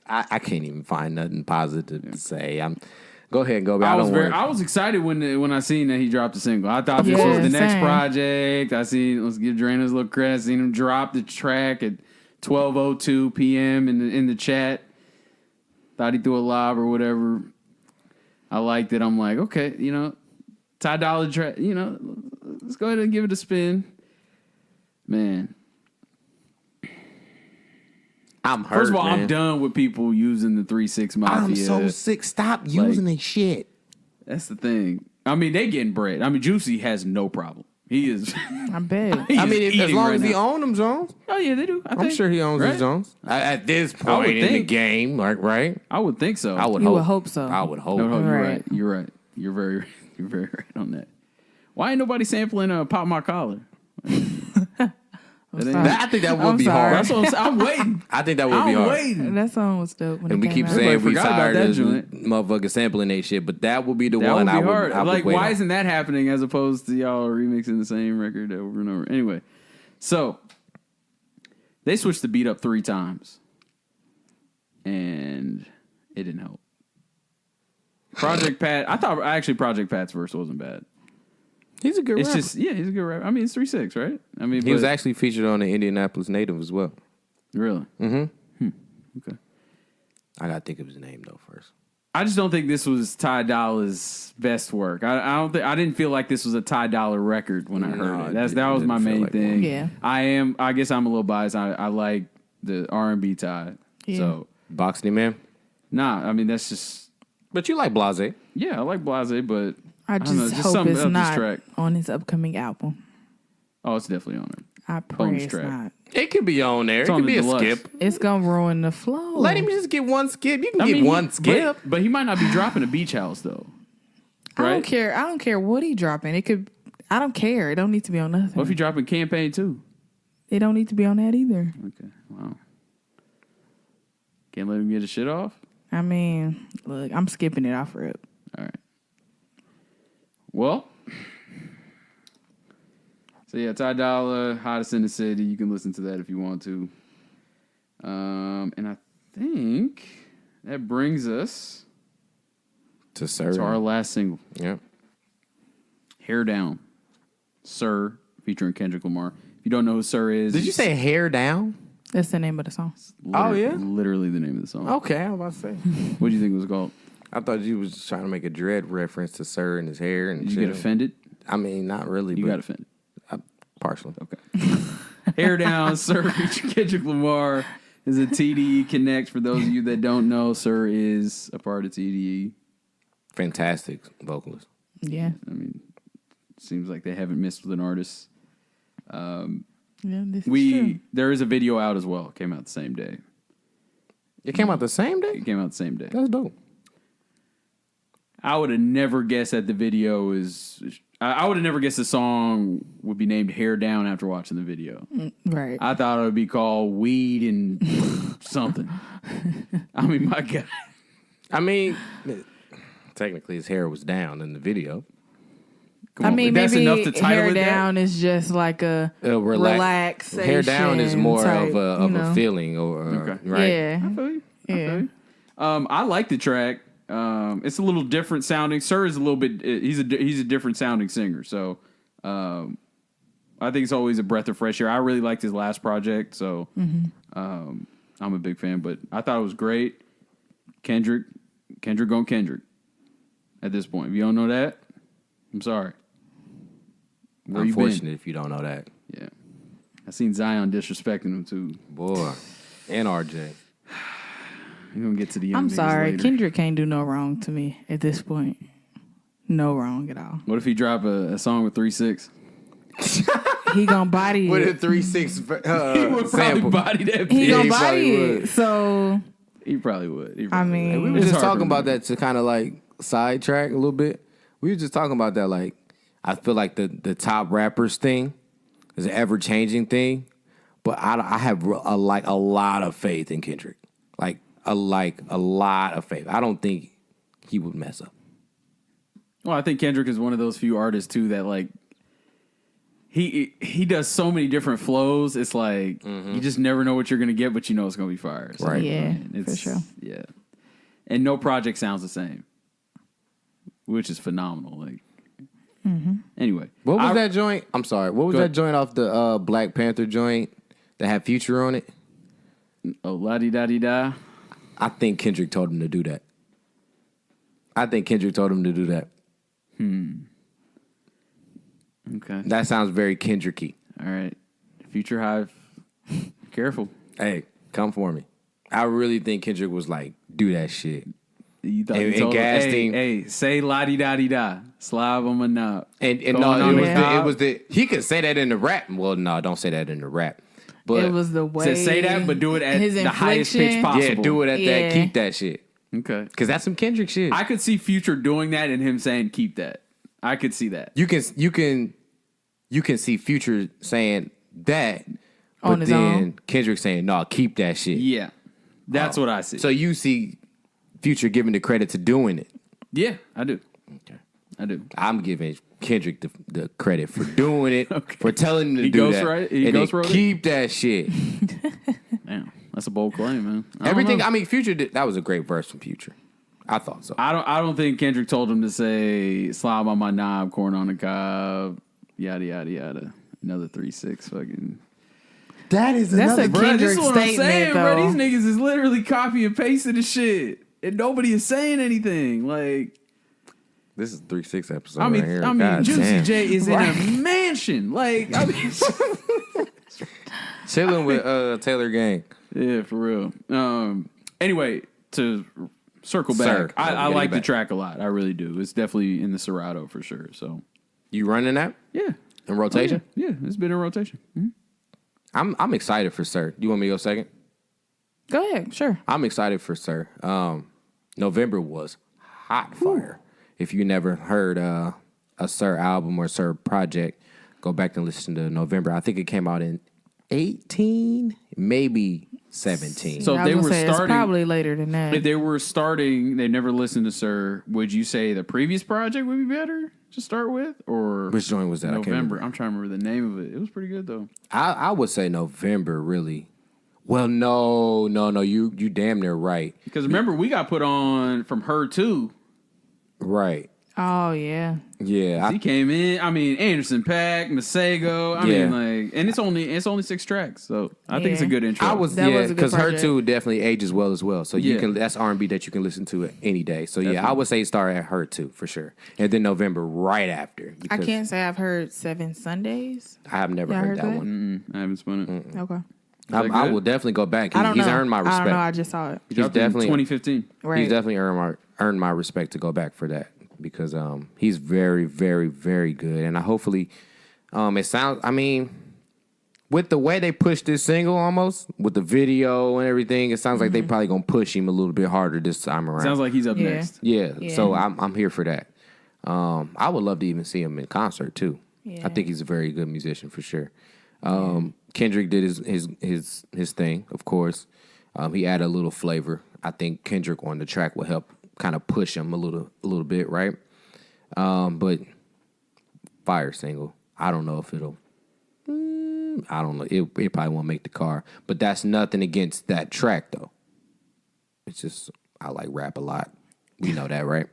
I can't even find nothing positive to say. Go ahead and go back. I was excited when I seen that he dropped a single. I thought this Yeah, was the next same. project. I seen let's give Drain his little credit. I seen him drop the track at 12:02 p.m. in the chat. Thought he threw a lob or whatever. I liked it. I'm like, okay, Ty Dolla track. Let's go ahead and give it a spin, man. I'm hurt. First of all, man. I'm done with people using the 3-6 Mafia. I'm so sick. Stop using this shit. That's the thing. I mean, they getting bread. I mean, Juicy has no problem. He is. I bet. he I is mean, as eating long right as he now. owns them Jones, Oh yeah, they do. I'm think. sure he owns Right? his Jones. At this I would point in the think. game, like right? I would think so. I would You hope. would hope so. I would hope. No, you're Right. right. You're right. You're very right on that. Why ain't nobody sampling "Pop My Collar"? That ain't- sorry. I think that would I'm be sorry. hard. That's what I'm waiting. I think that would be I'm hard. waiting. That song was dope when And it we came keep out. saying Everybody we forgot about tired that of joint. motherfuckers sampling that shit, but that would be the That one would be I would. hard. I would Like, wait why on. isn't that happening as opposed to y'all remixing the same record over and over? Anyway, so they switched the beat up 3 times, and it didn't help. Project Pat, I thought actually Project Pat's verse wasn't bad. He's a good It's rapper. just he's a good rapper. I mean, it's 3-6, right? I mean, He was but- actually featured on the Indianapolis Native as well. really. Okay. I gotta think of his name though first. I just don't think this was Ty Dolla's best work. I didn't feel like this was a Ty Dolla record when I heard it. That was my didn't feel main like thing. one. Yeah. I guess I'm a little biased. I like the R&B Ty. Yeah. So Boxing Man. I mean that's just But you like Blase. I like Blase, but I don't know, just just hope something it's about this not track. on his upcoming album. Oh, it's definitely on it. I pray Bonus it's track. not. It could be on there. It's It on could the be a deluxe. skip. It's gonna ruin the flow. Let him just get one skip. You can I get mean, one skip. but he might not be dropping a Beach House though. I Right? don't care. I don't care what he dropping. It could. I don't care. It don't need to be on nothing. What if he dropping Campaign too? It don't need to be on that either. Okay, wow. Can't let him get his shit off. I mean, look, I'm skipping it off rip. All right. Well, so yeah, Ty Dolla, hottest in the city. You can listen to that if you want to. And I think that brings us To serve. to our last single, Yeah. "Hair Down," Sir, featuring Kendrick Lamar. If you don't know who Sir is, Did you say hair down? That's the name of the song. Oh, yeah? literally the name of the song. Okay, I was about to say. What do you think it was called? I thought you was trying to make a dread reference to Sir and his hair and Did you shit. get offended? I mean, not really. You but got offended. partially. Okay. Hair Down, Sir, featuring Kendrick Lamar, is a TDE Connect. For those of you that don't know, Sir is a part of TDE. Fantastic vocalist. Yeah. I mean, seems like they haven't missed with an artist. Yeah. This is true. There is a video out as well. It came out the same day. It came out the same day? It came out the same day. That's dope. I would have never guessed that the video is I would have never guessed the song would be named Hair Down after watching the video. Right. I thought it would be called Weed and something. I mean, my God. I mean, technically his hair was down in the video. Come on, maybe that's enough to title hair it down is just like a relaxation. Hair down is more type, of a feeling, or Okay. right? Yeah. I feel you. Yeah. I like the track. It's a little different sounding. Sir is a little bit. He's a different sounding singer. So I think it's always a breath of fresh air. I really liked his last project, so I'm a big fan. But I thought it was great. Kendrick on Kendrick. At this point, if you don't know that, I'm sorry. Where you been? Unfortunate if you don't know that. Yeah, I seen Zion disrespecting him too. Boy, and RJ. We're gonna get to the young I'm niggas sorry. later. Kendrick can't do no wrong to me at this point. No wrong at all. What if he drop a song with 3-6? He gonna body With a it. 3-6 He would probably sample. body that He bitch. gonna he body probably it. would. So He probably would. He I probably mean, would. We were It's just hard talking for about me. that to kind of like sidetrack a little bit. We were just talking about that. Like, I feel like the top rappers thing is an ever changing thing, but I have a lot of faith in Kendrick. Like a lot of faith. I don't think he would mess up. Well, I think Kendrick is one of those few artists too that like he does so many different flows. It's like you just never know what you're gonna get, but you know it's gonna be fire. So, Right. yeah, it's, for sure. Yeah, and no project sounds the same, which is phenomenal. Like, anyway, What was that joint? I'm sorry. What was Go that ahead. joint off the Black Panther joint that had Future on it? Oh, la di da di da. I think Kendrick told him to do that. Okay, That sounds very Kendricky. all right. Future Hive, careful. Hey, come for me. I really think Kendrick was like, do that shit. You thought And- you told and him, casting- hey, say la di da di da, slob on my knob. And Going no, on it was, the the, top. it was the he could say that in the rap. Well, no, don't say that in the rap. But it was the way. Say that, but do it at his the highest pitch inflection. possible. yeah, do it at Yeah. that. Keep that shit. Okay. Because that's some Kendrick shit. I could see Future doing that and him saying, keep that. I could see that. you can see Future saying that, On but his then own. Kendrick saying, no, keep that shit. Yeah. That's what I see. So you see Future giving the credit to doing it. yeah, I do. Okay. I do. I'm giving Kendrick the credit for doing it, Okay. for telling him to He do that. ghostwrote it? He and then ghostwrote it? keep that shit. Damn. That's a bold claim, man. I don't Everything. know. I mean, Future did. That was a great verse from Future. I thought so. I don't think Kendrick told him to say slob on my knob, corn on the cob, yada yada yada. Another 3-6 fucking. That is That's a Bruh, this Kendrick is what I'm statement, saying, though. bro. These niggas is literally copy and pasting the shit, and nobody is saying anything. Like, This is 3-6 episode. I mean, right here. I mean, God Juicy damn. J is in a mansion. Like, I mean, Chilling with Taylor Gang. yeah, for real. Anyway, to circle back, Sir. I Gotta like get the back. track a lot. I really do. It's definitely in the Serato for sure. So, You running that yeah, in rotation? yeah, it's been in rotation. Mhm. I'm excited for Sir. You want me to go second? Go ahead, sure. I'm excited for Sir. November was hot fire. If you never heard a Sir album or Sir project, go back and listen to November. I think it came out in 18, maybe 17. So I if they was were gonna say, it's starting, probably later than that. if they were starting, they never listened to Sir. Would you say the previous project would be better to start with, or Which joint was that? I can't November? remember. I'm trying to remember the name of it. It was pretty good though. I would say November, really. Well, no. You damn near right. Because remember, we got put on from Her too. Right. Oh yeah. Yeah. He came in. I mean, Anderson .Paak, Masego. I Yeah. mean, like, and it's only 6 tracks, so I think it's a Yeah. good intro. I was That was a good because her project. too definitely ages well as well. So you Yeah. can that's R&B that you can listen to it any day. So yeah, I Definitely. would say start at her too for sure, and then November right after. I because can't say I've heard 7 Sundays. I have never Y'all heard heard that that? one. I haven't spun it. Okay. that I good? will definitely go back. I don't He's know. earned my I don't know. I respect. just saw it. He He's dropped it in definitely 2015. Right. He's definitely earned my respect to go back for that because he's very, very, very good, and I hopefully it sounds. I mean, with the way they pushed this single, almost with the video and everything, it sounds like they probably gonna push him a little bit harder this time around. Sounds like he's up Yeah. next. Yeah, Yeah. so I'm here for that. I would love to even see him in concert too. Yeah. I think he's a very good musician for sure. Kendrick did his thing, of course. He added a little flavor. I think Kendrick on the track will help kind of push him a little bit, right? But fire single. I don't know if it'll. I don't know. It probably won't make the car, but that's nothing against that track though. It's just I like rap a lot. We know that, right?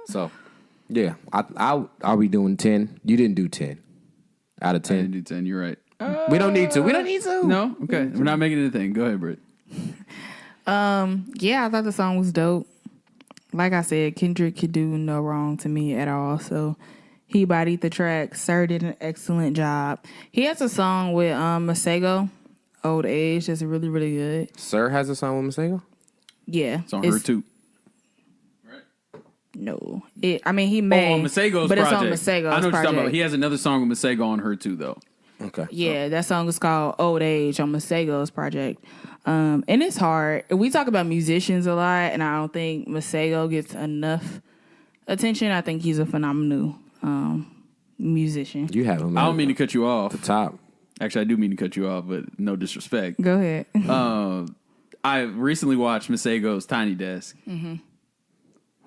So, yeah. Are we doing 10? You didn't do 10 out of 10. I didn't do 10. You're right. We don't need to. We don't need to. No? Okay. We're not making it a thing. Go ahead, Britt. Yeah, I thought the song was dope. Like I said, Kendrick could do no wrong to me at all. So he bodied the track. Sir did an excellent job. He has a song with Masego, Old Age. That's really, really good. Sir has a song with Masego? Yeah. It's on her too. No. He may. On Masego's but project. It's on Masego's I know what you're talking project. about. He has another song with Masego on her too, though. Okay. Yeah, that song is called Old Age on Masego's project. And it's hard. We talk about musicians a lot, and I don't think Masego gets enough attention. I think he's a phenomenal musician. You have him. I don't mean to cut you off. the top. Actually, I do mean to cut you off, but no disrespect. Go ahead. I recently watched Masego's Tiny Desk. Mm-hmm.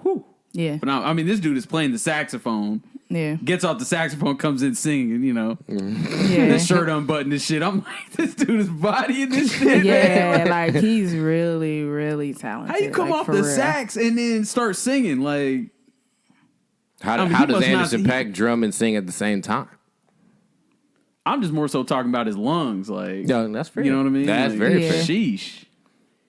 Whew. Yeah. But I mean, this dude is playing the saxophone. Yeah. Gets off the saxophone, comes in singing, Yeah. his shirt unbuttoned and shit. I'm like, this dude is bodying this shit, Yeah, man. like he's really, really talented. How you come like, off for the real. sax and then start singing? Like, How I mean, does he must not- Anderson .Paak drum and sing at the same time? I'm just more so talking about his lungs. Like, No, that's fair. you know what I mean? That's Like, very Yeah. fair. Sheesh.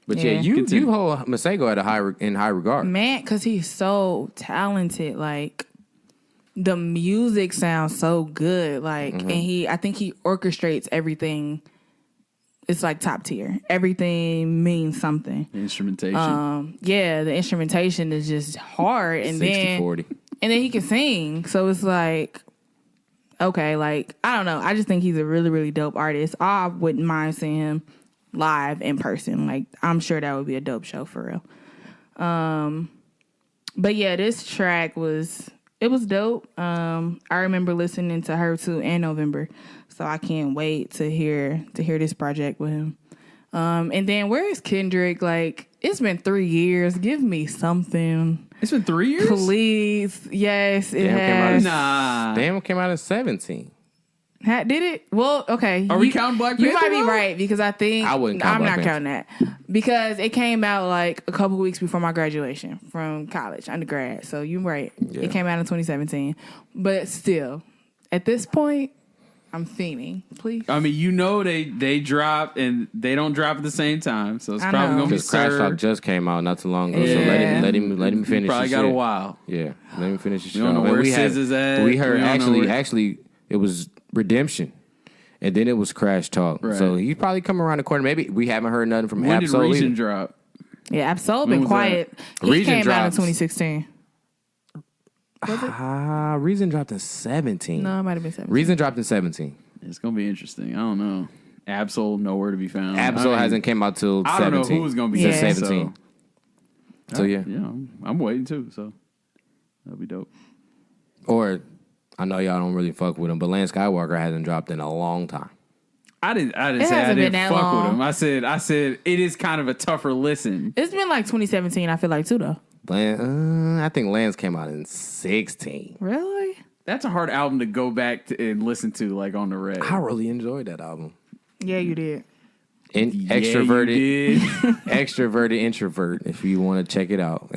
But Yeah. you hold Masego at in high regard. Man, because he's so talented. Like, the music sounds so good. Like, and I think he orchestrates everything. It's like top tier. Everything means something. The instrumentation. Yeah, the instrumentation is just hard. And 60-40. then he can sing. So it's like, okay, like, I don't know. I just think he's a really, really dope artist. I wouldn't mind seeing him live in person. Like, I'm sure that would be a dope show for real. But yeah, this track was dope. I remember listening to Her Too and November. So I can't wait to hear this project with him. And then where is Kendrick? Like, it's been 3 years. Give me something. It's been 3 years? Please. Yes, it Damn, came out has. Nah. Damn came out in 17. Did it? Well, okay. Are we counting Black You Panther, might be though? right because I think I wouldn't count I'm Black not Panther. counting that because it came out like a couple weeks before my graduation from college, undergrad. So you're right. Yeah. It came out in 2017, but still, at this point, I'm fiending. Please. I mean, they drop and they don't drop at the same time, so it's I probably know. gonna be Because Crash Talk Sir. just came out not too long ago. So Yeah. let him finish. Probably his got shit. a while. Yeah, let him finish his We show. don't know And where we Sis is at. We heard We don't know actually it was Redemption, and then it was Crash Talk. Right. So he's probably coming around the corner. Maybe we haven't heard nothing from When did Absol Reason either. drop? Yeah, Absol When been was quiet. He Reason came out in drops. 2016. Reason dropped in 17. No, it might have been 17. Reason dropped in 17. It's gonna be interesting. I don't know. Absol, nowhere to be found. Absol I mean, hasn't came out till 17. I don't know who was gonna be Yeah. there, 17. So yeah. I'm waiting too. So that'll be dope. Or I know y'all don't really fuck with him, but Lance Skywalker hasn't dropped in a long time. I didn't say I hasn't been didn't that fuck long. with him. I said it is kind of a tougher listen. It's been like 2017, I feel like, too, though. I think Lance came out in 16. Really? That's a hard album to go back to and listen to, like on the red. I really enjoyed that album. Yeah, you did. Extroverted, you did. extroverted introvert. If you want to check it out,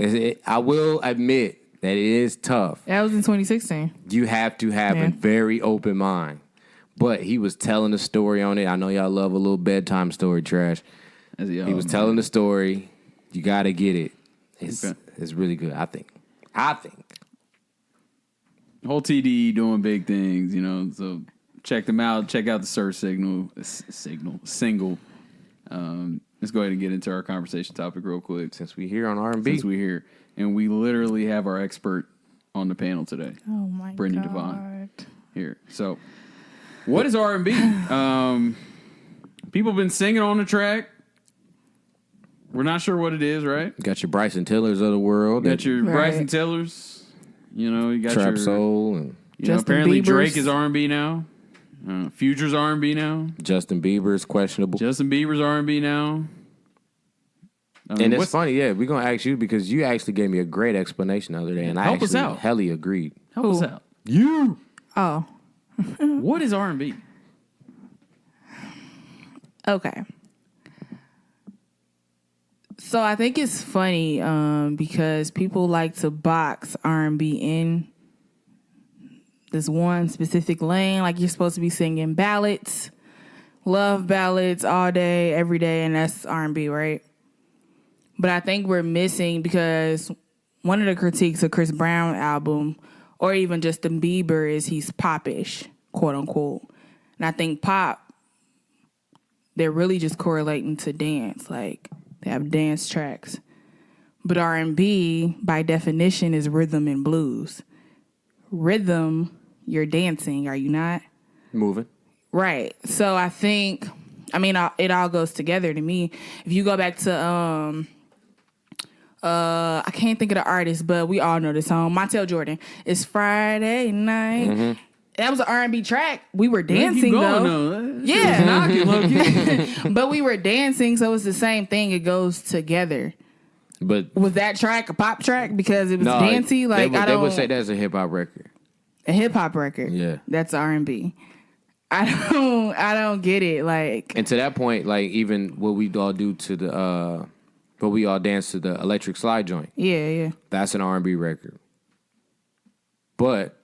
I will admit that it is tough. That was in 2016. You have to have Yeah. a very open mind. But he was telling the story on it. I know y'all love a little bedtime story trash. He was telling the story. You got to get it. It's really good. I think. Whole TDE doing big things, so check them out. Check out the Sir single. Let's go ahead and get into our conversation topic real quick. Since we here on R&B. Since we're here. And we literally have our expert on the panel today. Oh, my Brytnie God. Devon here. So, what is R&B? People have been singing on the track. We're not sure what it is, right? Got your Bryson Tillers of the world. Got your Right. Bryson Tillers. You know, you got Trap your soul and Justin apparently Bieber's- Drake is R&B now. Future's R&B now. Justin Bieber's questionable. Justin Bieber's R&B now. I mean, And it's what's- funny, yeah. We're gonna ask you because you actually gave me a great explanation the other day, and I Help us actually out. hella agreed. Help us out. You. Oh, What is R&B? okay. So I think it's funny because people like to box R&B in this one specific lane. Like you're supposed to be singing ballads, love ballads all day, every day, and that's R&B, right? But I think we're missing because one of the critiques of Chris Brown album or even Justin Bieber is he's popish, quote unquote. And I think pop, they're really just correlating to dance. Like they have dance tracks. But R&B, by definition, is rhythm and blues. Rhythm, you're dancing, are you not? Moving. Right. So I think, it all goes together to me. If you go back to, I can't think of the artist, but we all know this song, Montel Jordan. It's Friday night. Mm-hmm. That was an R&B track. We were Keep dancing going, though. though. Yeah. Knocking, low-key. But we were dancing, so it's the same thing. It goes together. But Was that track a pop track because it was no, dancey? Like they would say that's a hip hop record. a hip hop record. Yeah. That's R&B. I don't get it. Like And to that point, like even what we all do to the what we all dance to the electric slide joint. yeah. That's an R&B record. But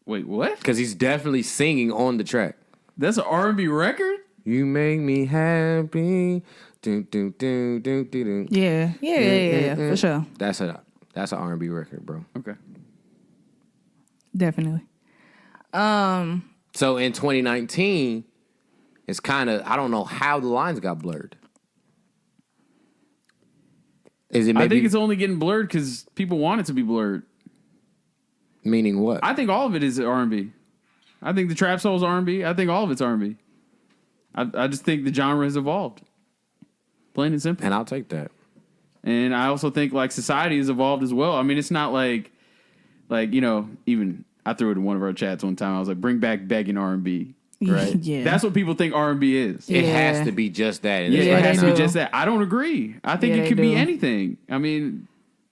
Wait, what? because he's definitely singing on the track. That's an R&B record? You make me happy. Do, do, do, do, do, do. Yeah, for sure. That's an R&B record, bro. Okay. Definitely. So in 2019, it's kind of, I don't know how the lines got blurred. Is it maybe, I think it's only getting blurred because people want it to be blurred. meaning what? I think all of it is R&B. I think the trap soul is R&B. I think all of it's R&B. I just think the genre has evolved. Plain and simple. And I'll take that. And I also think like society has evolved as well. I mean, it's not like even I threw it in one of our chats one time. I was like, bring back begging R&B. Right? Yeah. That's what people think R&B is. It Yeah. has to be just that. And Yeah, it's Yeah, it like, has to they be do. just that. I don't agree. I think Yeah, it they could be do. anything. I mean,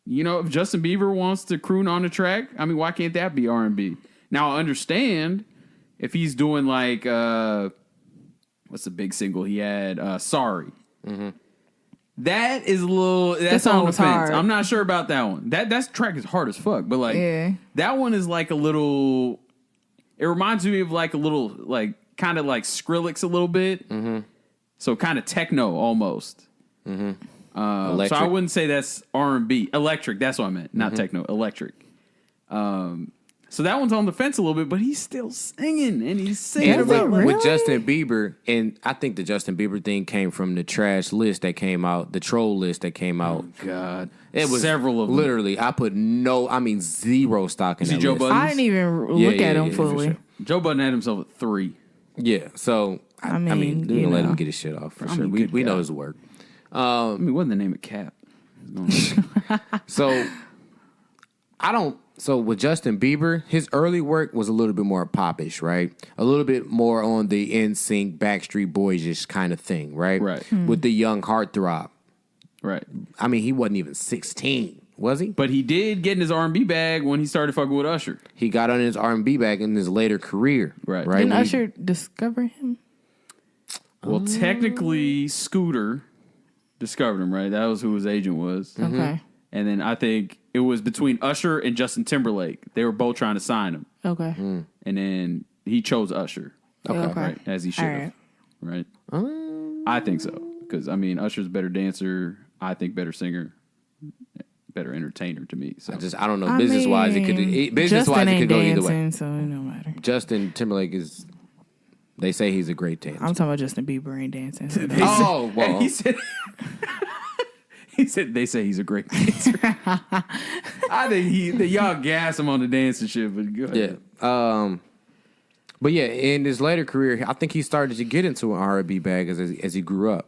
if Justin Bieber wants to croon on a track, I mean, why can't that be R&B? Now, I understand if he's doing like, what's the big single he had? Sorry. Mm-hmm. That is a little, that's song on the was fence. hard. I'm not sure about that one. That track is hard as fuck, but like, Yeah. that one is like a little, it reminds me of like a little, like, kind of like Skrillex a little bit. Mm-hmm. So kind of techno almost. Mm-hmm. So Electric. I wouldn't say that's R&B. Electric, that's what I meant. Not techno, electric. So that one's on the fence a little bit, but he's still singing, and he's singing. Is it about really? with Justin Bieber, and I think the Justin Bieber thing came from the trash list that came out, the troll list that came out. God. It was several of them. literally. I put zero stock in See that Joe list. Budden? I didn't even Yeah, look yeah, at yeah, him for fully. sure. Joe Budden had himself at 3. Yeah, so I mean, you we're gonna let know. him get his shit off for sure. mean, We good know God. his work. I mean, wasn't the name of Cap? So I don't. So with Justin Bieber, his early work was a little bit more popish, right? A little bit more on the NSYNC, Backstreet Boys-ish kind of thing, right? Right. With the young heartthrob. Right. I mean, he wasn't even 16, was he? But he did get in his R&B bag when he started fucking with Usher. He got on his R&B back in his later career, Right. Right? Didn't When he- Usher discover him? Well, technically, Scooter discovered him, right? That was who his agent was. Okay. And then I think it was between Usher and Justin Timberlake. They were both trying to sign him. Okay. And then he chose Usher. Okay. Right, as he should have. Alright. Right? I think so. Because, I mean, Usher's a better dancer. I think better singer. Better entertainer to me. So I don't know. Business-wise, it could go either way. Dancing, so it don't matter. Justin Timberlake is. They say he's a great dancer. I'm talking about Justin Bieber ain't dancing. So Oh, well. And he said, they say he's a great dancer. I think y'all gas him on the dancing shit, but go ahead. Yeah. But yeah, in his later career, I think he started to get into an R&B bag as he grew up.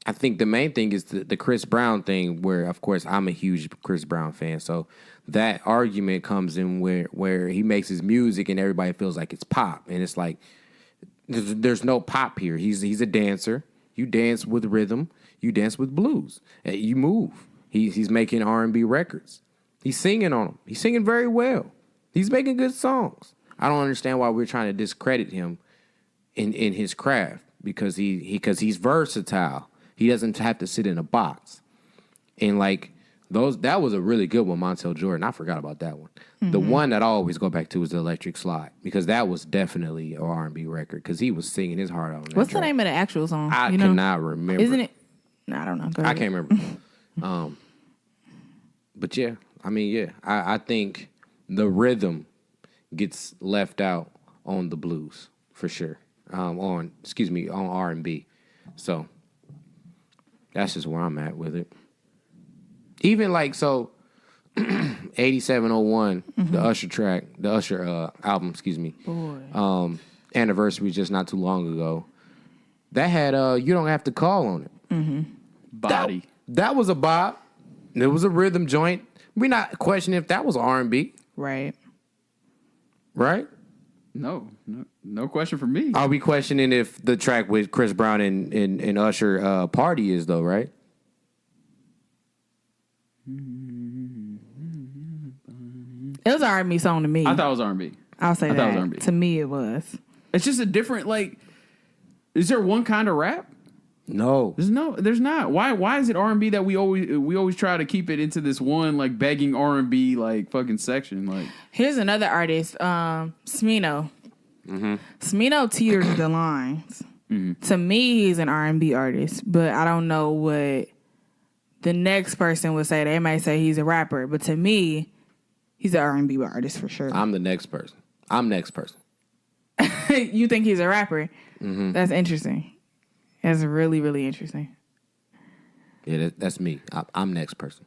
I think the main thing is the Chris Brown thing, where of course I'm a huge Chris Brown fan. So that argument comes in where he makes his music and everybody feels like it's pop, and it's like there's no pop here. He's a dancer. You dance with rhythm. You dance with blues. You move. He's making R&B records. He's singing on them. He's singing very well. He's making good songs. I don't understand why we're trying to discredit him in his craft because he's versatile. He doesn't have to sit in a box. And like that was a really good one, Montel Jordan. I forgot about that one. Mm-hmm. The one that I always go back to is the Electric Slide because that was definitely an R&B record because he was singing his heart out. What's the name of the actual song? I cannot remember. Isn't it? No, I don't know. I can't remember. But yeah, I mean, yeah, I think the rhythm gets left out on the blues for sure. On R&B. So that's just where I'm at with it. Even like so 8701, the Usher track, the Usher album, Boy. Anniversary just not too long ago. That had You Don't Have to Call on it. Mm-hmm. Body. That was a bop. It was a rhythm joint. We're not questioning if that was R&B. Right. Right? No question for me. Are we questioning if the track with Chris Brown and Usher Party is though, right? It was an R&B song to me. I thought it was R&B. I'll say I that. thought it was R&B. To me, it was. It's just a different like. Is there one kind of rap? No. There's not. Why is it R&B that we always try to keep it into this one like begging R&B like fucking section like. Here's another artist, Smino. Mm-hmm. Smino teeters the lines. Mm-hmm. To me, he's an R&B artist, but I don't know what the next person would say. They might say he's a rapper, but to me, he's an R&B artist for sure. I'm the next person. I'm next person. You think he's a rapper? Mm-hmm. That's interesting. That's really, really interesting. Yeah, that's me. I'm next person.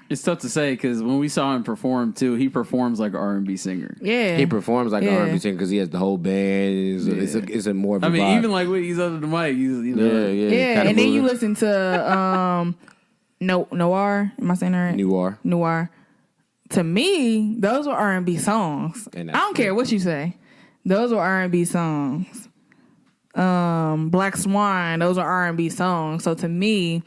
It's tough to say because when we saw him perform too, he performs like an R&B singer. Yeah, he performs like an R&B singer because he has the whole band. It's a more. Of a vibe. Even like when he's under the mic, yeah. And then you listen to Noir. Am I saying that right? Noir. To me, those were R&B songs. I don't care what you say. Those were R&B songs. Black Swan, those are R&B songs. So to me,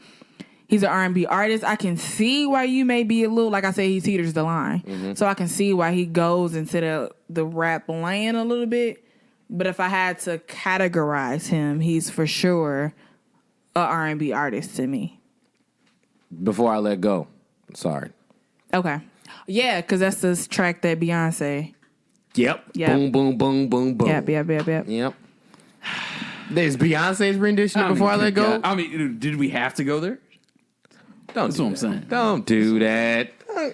he's an R&B artist. I can see why you may be a little, like I say, he teeters the line. Mm-hmm. So I can see why he goes into the rap lane a little bit. But if I had to categorize him, he's for sure a R&B artist to me. Before I Let Go. Sorry. Okay. Yeah, because that's this track that Beyonce. Yep. Boom, boom, boom, boom, boom. Yep. Yep. There's Beyonce's rendition of Before I Let Go. I mean, did we have to go there? That's what I'm saying. Don't do that. All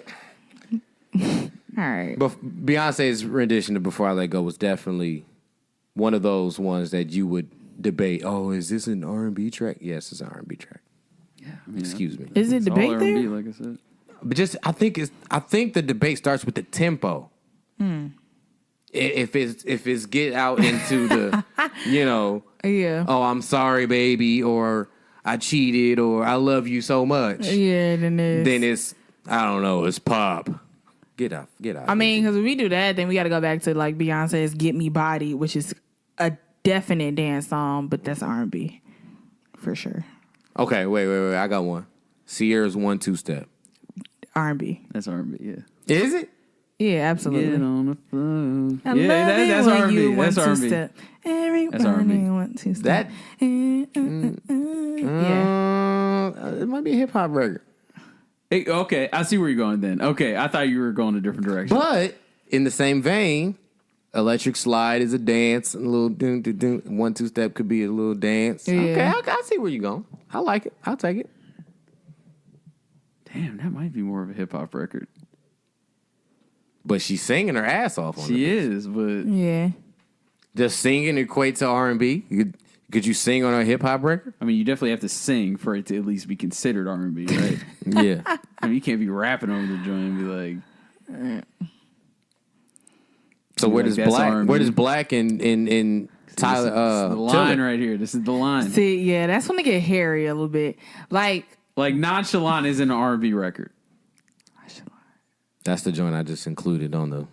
right. Beyonce's rendition of Before I Let Go was definitely one of those ones that you would debate. Oh, is this an R&B track? Yes, it's an R&B track. Yeah. I mean, excuse me. Is it debate there? R&B, like I said. But I think the debate starts with the tempo. If it's get out into the, yeah. Oh, I'm sorry, baby, or I cheated, or I love you so much. Yeah, then it's I don't know, it's pop. Get out. I mean, because if we do that, then we got to go back to like Beyonce's "Get Me Body," which is a definite dance song, but that's R&B for sure. Okay, wait, I got one. Sierra's 1-2 Step. R&B. That's R&B. Yeah. Is it? Yeah, absolutely. Get on the floor. That's R&B. That's R&B. Everybody want to step. That. Yeah. It might be a hip hop record. Hey, okay, I see where you're going then. Okay, I thought you were going a different direction. But in the same vein, Electric Slide is a dance. A little 1-2 Step could be a little dance. Yeah. Okay, I see where you're going. I like it. I'll take it. Damn, that might be more of a hip hop record. But she's singing her ass off on it. She is, but Yeah. Does singing equate to R&B? Could you sing on a hip hop record? I mean, you definitely have to sing for it to at least be considered R&B, right? Yeah. I mean, you can't be rapping over the joint and be like. So where does that's Black? R&B. Where does Black and Tyler, the line right here. This is the line. See, yeah, that's when it get hairy a little bit. Like Nonchalant isn't an R&B record. That's the joint I just included on the.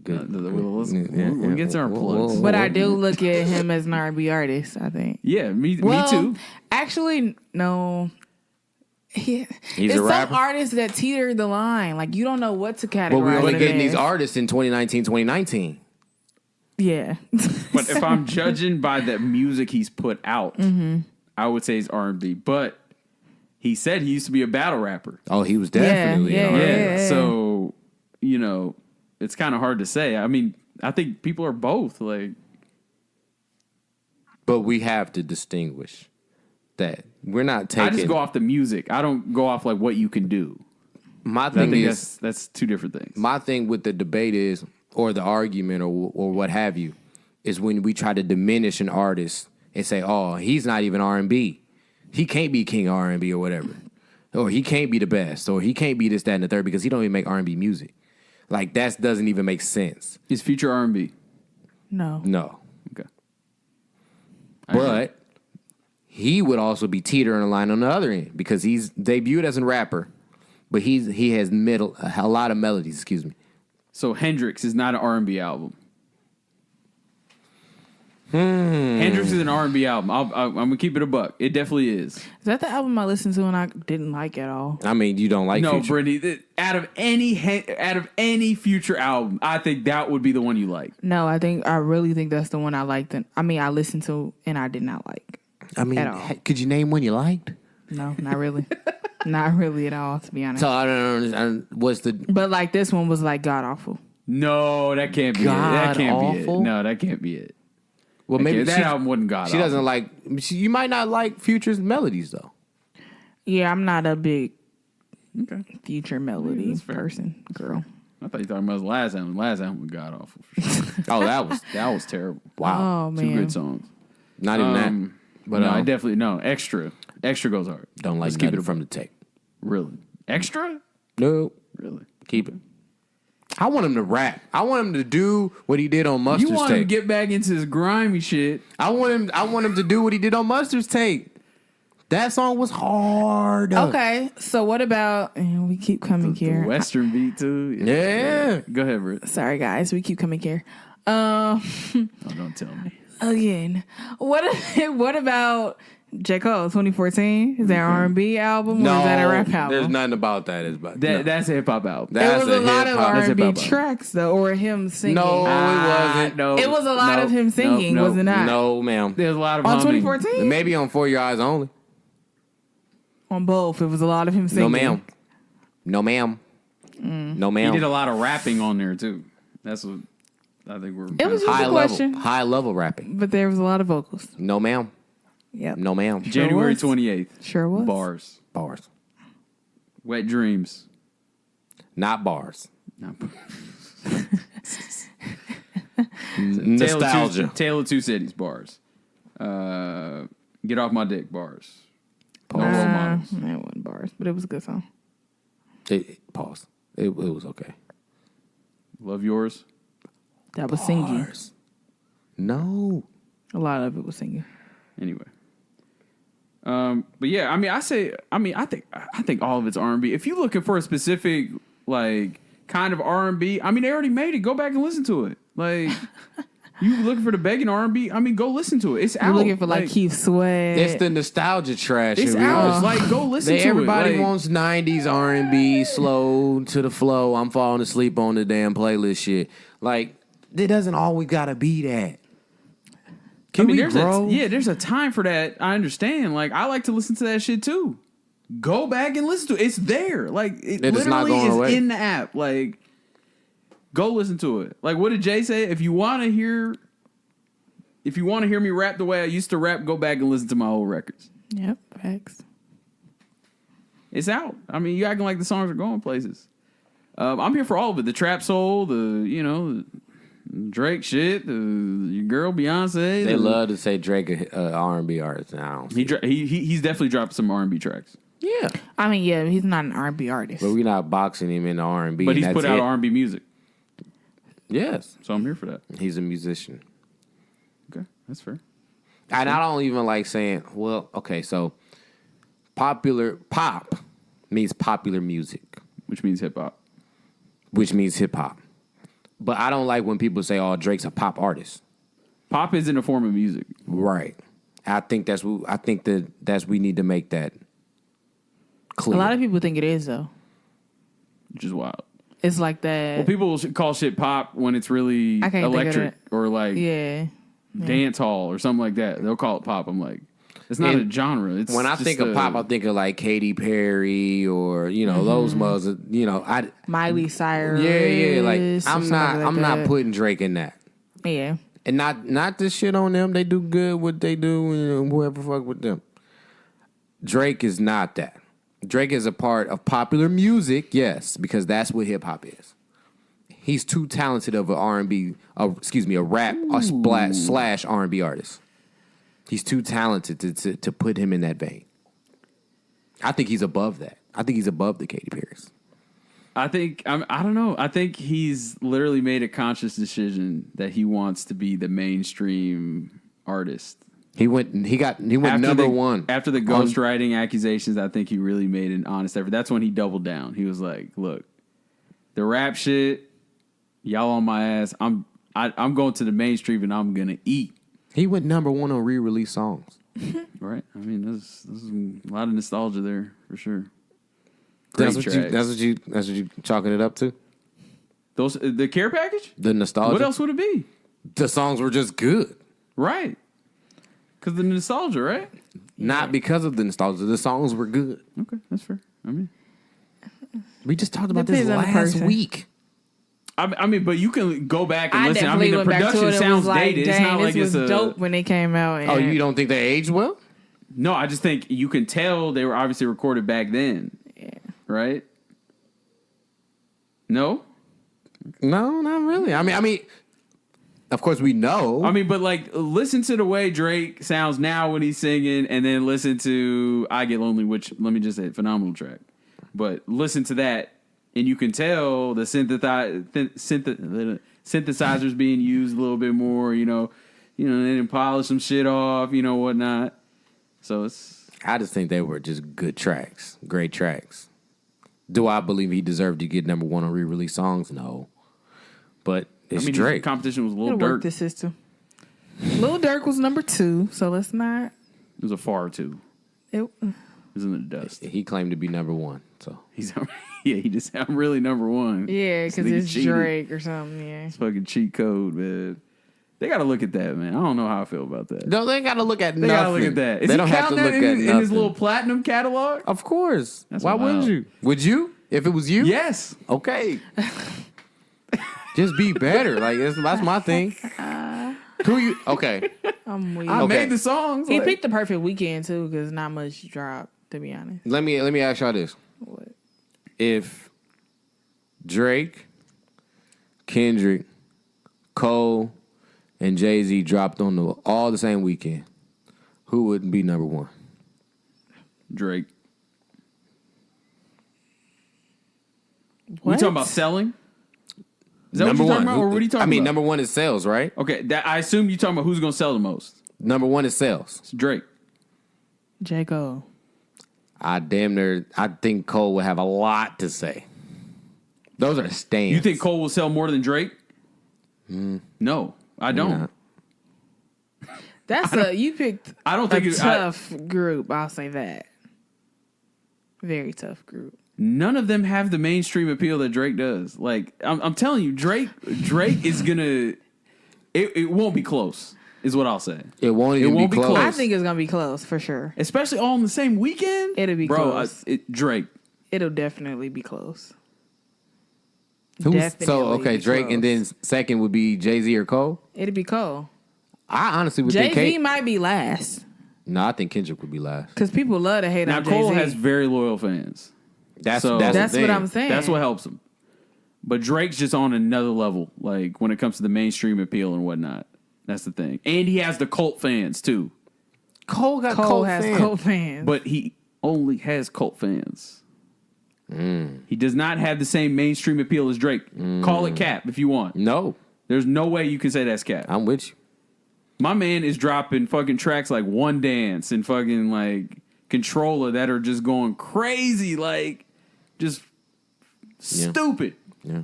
Good. We'll get to our plugs. but I do look at him as an R&B artist, I think. Yeah, me Well, too. Actually, no. He's it's a some rapper. artists that teeter the line. Like, you don't know what to categorize. But we only them getting these as. artists in 2019, 2019. Yeah. But if I'm judging by the music he's put out, I would say he's R&B. But he said he used to be a battle rapper. Oh, he was definitely. Yeah, an artist. yeah. So, it's kind of hard to say. I mean, I think people are both. Like, But we have to distinguish that we're not taking. I just go off the music. I don't go off like what you can do. My I thing think is, that's two different things. my thing with the debate is, or the argument, or what have you, is when we try to diminish an artist and say, "Oh, he's not even R&B. He can't be king of R&B or whatever, or he can't be the best, or he can't be this, that, and the third because he don't even make R&B music." Like that doesn't even make sense. Is Future R&B? No. No, Okay. but he would also be teetering the line on the other end because he's debuted as a rapper, but he has a lot of melodies. Excuse me. So Hendrix is not an R&B album. Hendrix is an R&B album. I'm gonna keep it a buck. It definitely is. Is that the album I listened to and I didn't like at all? I mean, you don't like No, Future. Brytnie. Out of any Future album, I think that would be the one you like. No, I really think that's the one I liked. I listened to and I did not like. I mean, at all. could you name one you liked? No, not really. Not really at all, to be honest. So I don't understand. What's the But like this one was like god awful. No, that can't be it. That can't be it. God-awful? No, that can't be it. well? Maybe that album wasn't god. She doesn't like. You might not like Future's melodies though. Yeah, I'm not a big Okay. Future melody that's fair. person, girl. I thought you were talking about his last album. The last album was god awful. For sure. Oh, That was terrible. wow. Oh Two man. good songs. Not even that. But no, I definitely no extra. Extra goes hard. Don't like Let's keep nothing it from the tape. Really extra. No, Really. keep it. I want him to rap. I want him to do what he did on Mustard's You want him to tape. get back into his grimy shit. I want him to do what he did on Mustard's tape. That song was hard. Okay, so what about we keep coming The here. Western beat too. Yeah. Go ahead, Britt. Sorry guys, we keep coming here. Oh, don't tell me. Again, what about J. Cole 2014? Is that an R&B album or No, is that a rap there's album? nothing about that. Is about That's a hip hop album. It was a lot of hip-hop. That's R&B hip-hop. tracks though, or him singing. No, it wasn't. No, It was a lot of him singing, was it not? No, ma'am. There's a lot of On humming. 2014? Maybe on For Your Eyes Only. On both, it was a lot of him singing. No, ma'am. No, ma'am. No, He ma'am. did a lot of rapping on there too. That's what I think we're. It was just high a question, high level rapping. but there was a lot of vocals. No, ma'am. Yep. No, ma'am. January was. 28th. Sure was. Bars. Bars. Wet Dreams. Not bars. Not Nostalgia. Tale of Two Cities. Bars. Get Off My Dick. Bars. No Nah, Role Models. that wasn't bars, but it was a good song. Pause. It was okay. Love Yours. That was singing. Bars. No. A lot of it was singing. Anyway. But yeah, I think all of it's R&B. If you're looking for a specific like kind of R&B, I mean they already made it. Go back and listen to it. Like you looking for the begging R&B, I mean go listen to it. It's out. You're looking for like Keith Sweat. It's the nostalgia trash. It's and we out. was- Like go listen to Everybody it. Like, wants 90s R&B, slow to the flow. I'm falling asleep on the damn playlist shit. Like, it doesn't always gotta be that. Can we grow? There's a time for that. I understand. Like I like to listen to that shit too. Go back and listen to it. It's there. Like it is not literally going is away. in the app. Like go listen to it. Like what did Jay say? If you want to hear me rap the way I used to rap, go back and listen to my old records. Yep, facts. It's out. I mean, you acting like the songs are going places. I'm here for all of it. The trap soul, the Drake shit, your girl Beyonce. They love to say Drake R&B artist now. He's definitely dropped some R&B tracks, Yeah. I mean, yeah, he's not an R&B artist. But we're not boxing him in the R&B. but he's and put that's out it. R&B music, Yes. so I'm here for that. He's a musician. Okay. That's fair. And I don't even like saying, well, okay, so pop means popular music, Which means hip hop. which means hip hop. But I don't like when people say, oh, Drake's a pop artist. Pop isn't a form of music. Right. I think we need to make that clear. A lot of people think it is though. Which is wild. It's like that. Well, people will call shit pop when it's really I can't think of electric it. or like yeah. dance hall or something like that. They'll call it pop. I'm like, it's not And a genre. It's when I just think of pop, I think of like Katy Perry or those mothers. Miley Cyrus. Yeah. Like or I'm something not like I'm not that. putting Drake in that. Yeah. And not this shit on them. They do good what they do. Whoever fuck with them. Drake is not that. Drake is a part of popular music, yes, because that's what hip hop is. He's too talented of an R&B, a rap slash R&B artist. He's too talented to put him in that vein. I think he's above that. I think he's above the Katy Perry's. I don't know. I think he's literally made a conscious decision that he wants to be the mainstream artist. He went number one. After the ghostwriting accusations, I think he really made an honest effort. That's when he doubled down. He was like, look, the rap shit, y'all on my ass. I'm going to the mainstream and I'm going to eat. He went number one on re-release songs. Right? I mean, there's a lot of nostalgia there for sure. That's Great what you chalking it up to? The care package? The nostalgia. What else would it be? The songs were just good. Right. Because the nostalgia, right? Not because of the nostalgia. The songs were good. Okay, that's fair. I mean, we just talked about Depends this on the last person. week. I mean, but you can go back and I listen. I definitely mean, the went back to production it and sounds was like, dated. It's dang, not like this it's was dope when they came out. And Oh, you don't think they aged well? No, I just think you can tell they were obviously recorded back then. Yeah. Right? No? No, not really. I mean, of course we know. I mean, but like, listen to the way Drake sounds now when he's singing, and then listen to "I Get Lonely," which let me just say, phenomenal track. But listen to that, and you can tell the synthesizers being used a little bit more. They didn't polish some shit off, whatnot. So I just think they were just good tracks, great tracks. Do I believe he deserved to get number one on re-release songs? No, but it's Drake. The competition was a It'll little work dirt. the system. Lil Durk was number 2, so let's not. It was a far two. It was in the dust. He claimed to be number one, so He just I'm really number one. Yeah, This because nigga it's cheated. Drake or something. Yeah. It's fucking cheat code, man. They got to look at that, man. I don't know how I feel about that. no, they got to look at They nothing. got to look at that. Is They he don't have to counting look that at in nothing. his little platinum catalog? Of course. That's Why wild. wouldn't you? Would you? If it was you? Yes. Okay. Just be better. Like that's my thing. Who you? Okay. I'm weird. I Okay. made the songs. He like- picked the perfect weekend too, because not much dropped. To be honest. Let me ask y'all this: What? if Drake, Kendrick, Cole, and Jay-Z dropped on all the same weekend, who would be number one? Drake. What? We talking about selling? Is that Number what you're talking one. about, or what are you talking I mean, about? number one is sales, right? Okay, I assume you're talking about who's going to sell the most. Number one is sales. It's Drake. J. Cole. I think Cole would have a lot to say. Those are stands. You think Cole will sell more than Drake? No, I don't. That's you picked. I don't think a it- tough group. I'll say that. Very tough group. None of them have the mainstream appeal that Drake does. Like I'm telling you, Drake is gonna. It won't be close. Is what I'll say. It won't even won't be be close. I think it's gonna be close for sure. Especially all on the same weekend. It'll be close. Drake. It'll definitely be close. So Definitely okay, be Drake, close. and then second would be Jay-Z or Cole. It'll be Cole. I honestly would think Jay-Z might be last No, I think Kendrick would be last. because people love to hate Now on Cole Jay-Z. has very loyal fans. That's So- the That's thing. what I'm saying. That's what helps him. But Drake's just on another level. Like when it comes to the mainstream appeal and whatnot. That's the thing. And he has the cult fans too. Cole got Cole has Cole fans. But he only has cult fans. He does not have the same mainstream appeal as Drake. Call it cap if you want. No, There's no way you can say that's cap. I'm with you. My man is dropping fucking tracks like One Dance and fucking like Controller that are just going crazy, like just stupid. Yeah.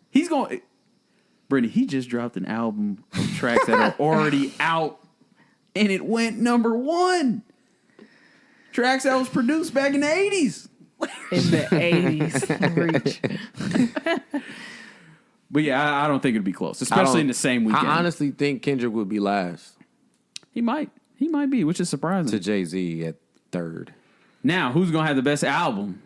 He's going. Brytnie, he just dropped an album of tracks that are already out, and it went number 1. Tracks that was produced back in the 80s. In the 80s. Reach. But yeah, I don't think it'd be close, especially in the same weekend. I honestly think Kendrick would be last He might be, which is surprising. to Jay-Z at 3rd. Now, who's gonna have the best album?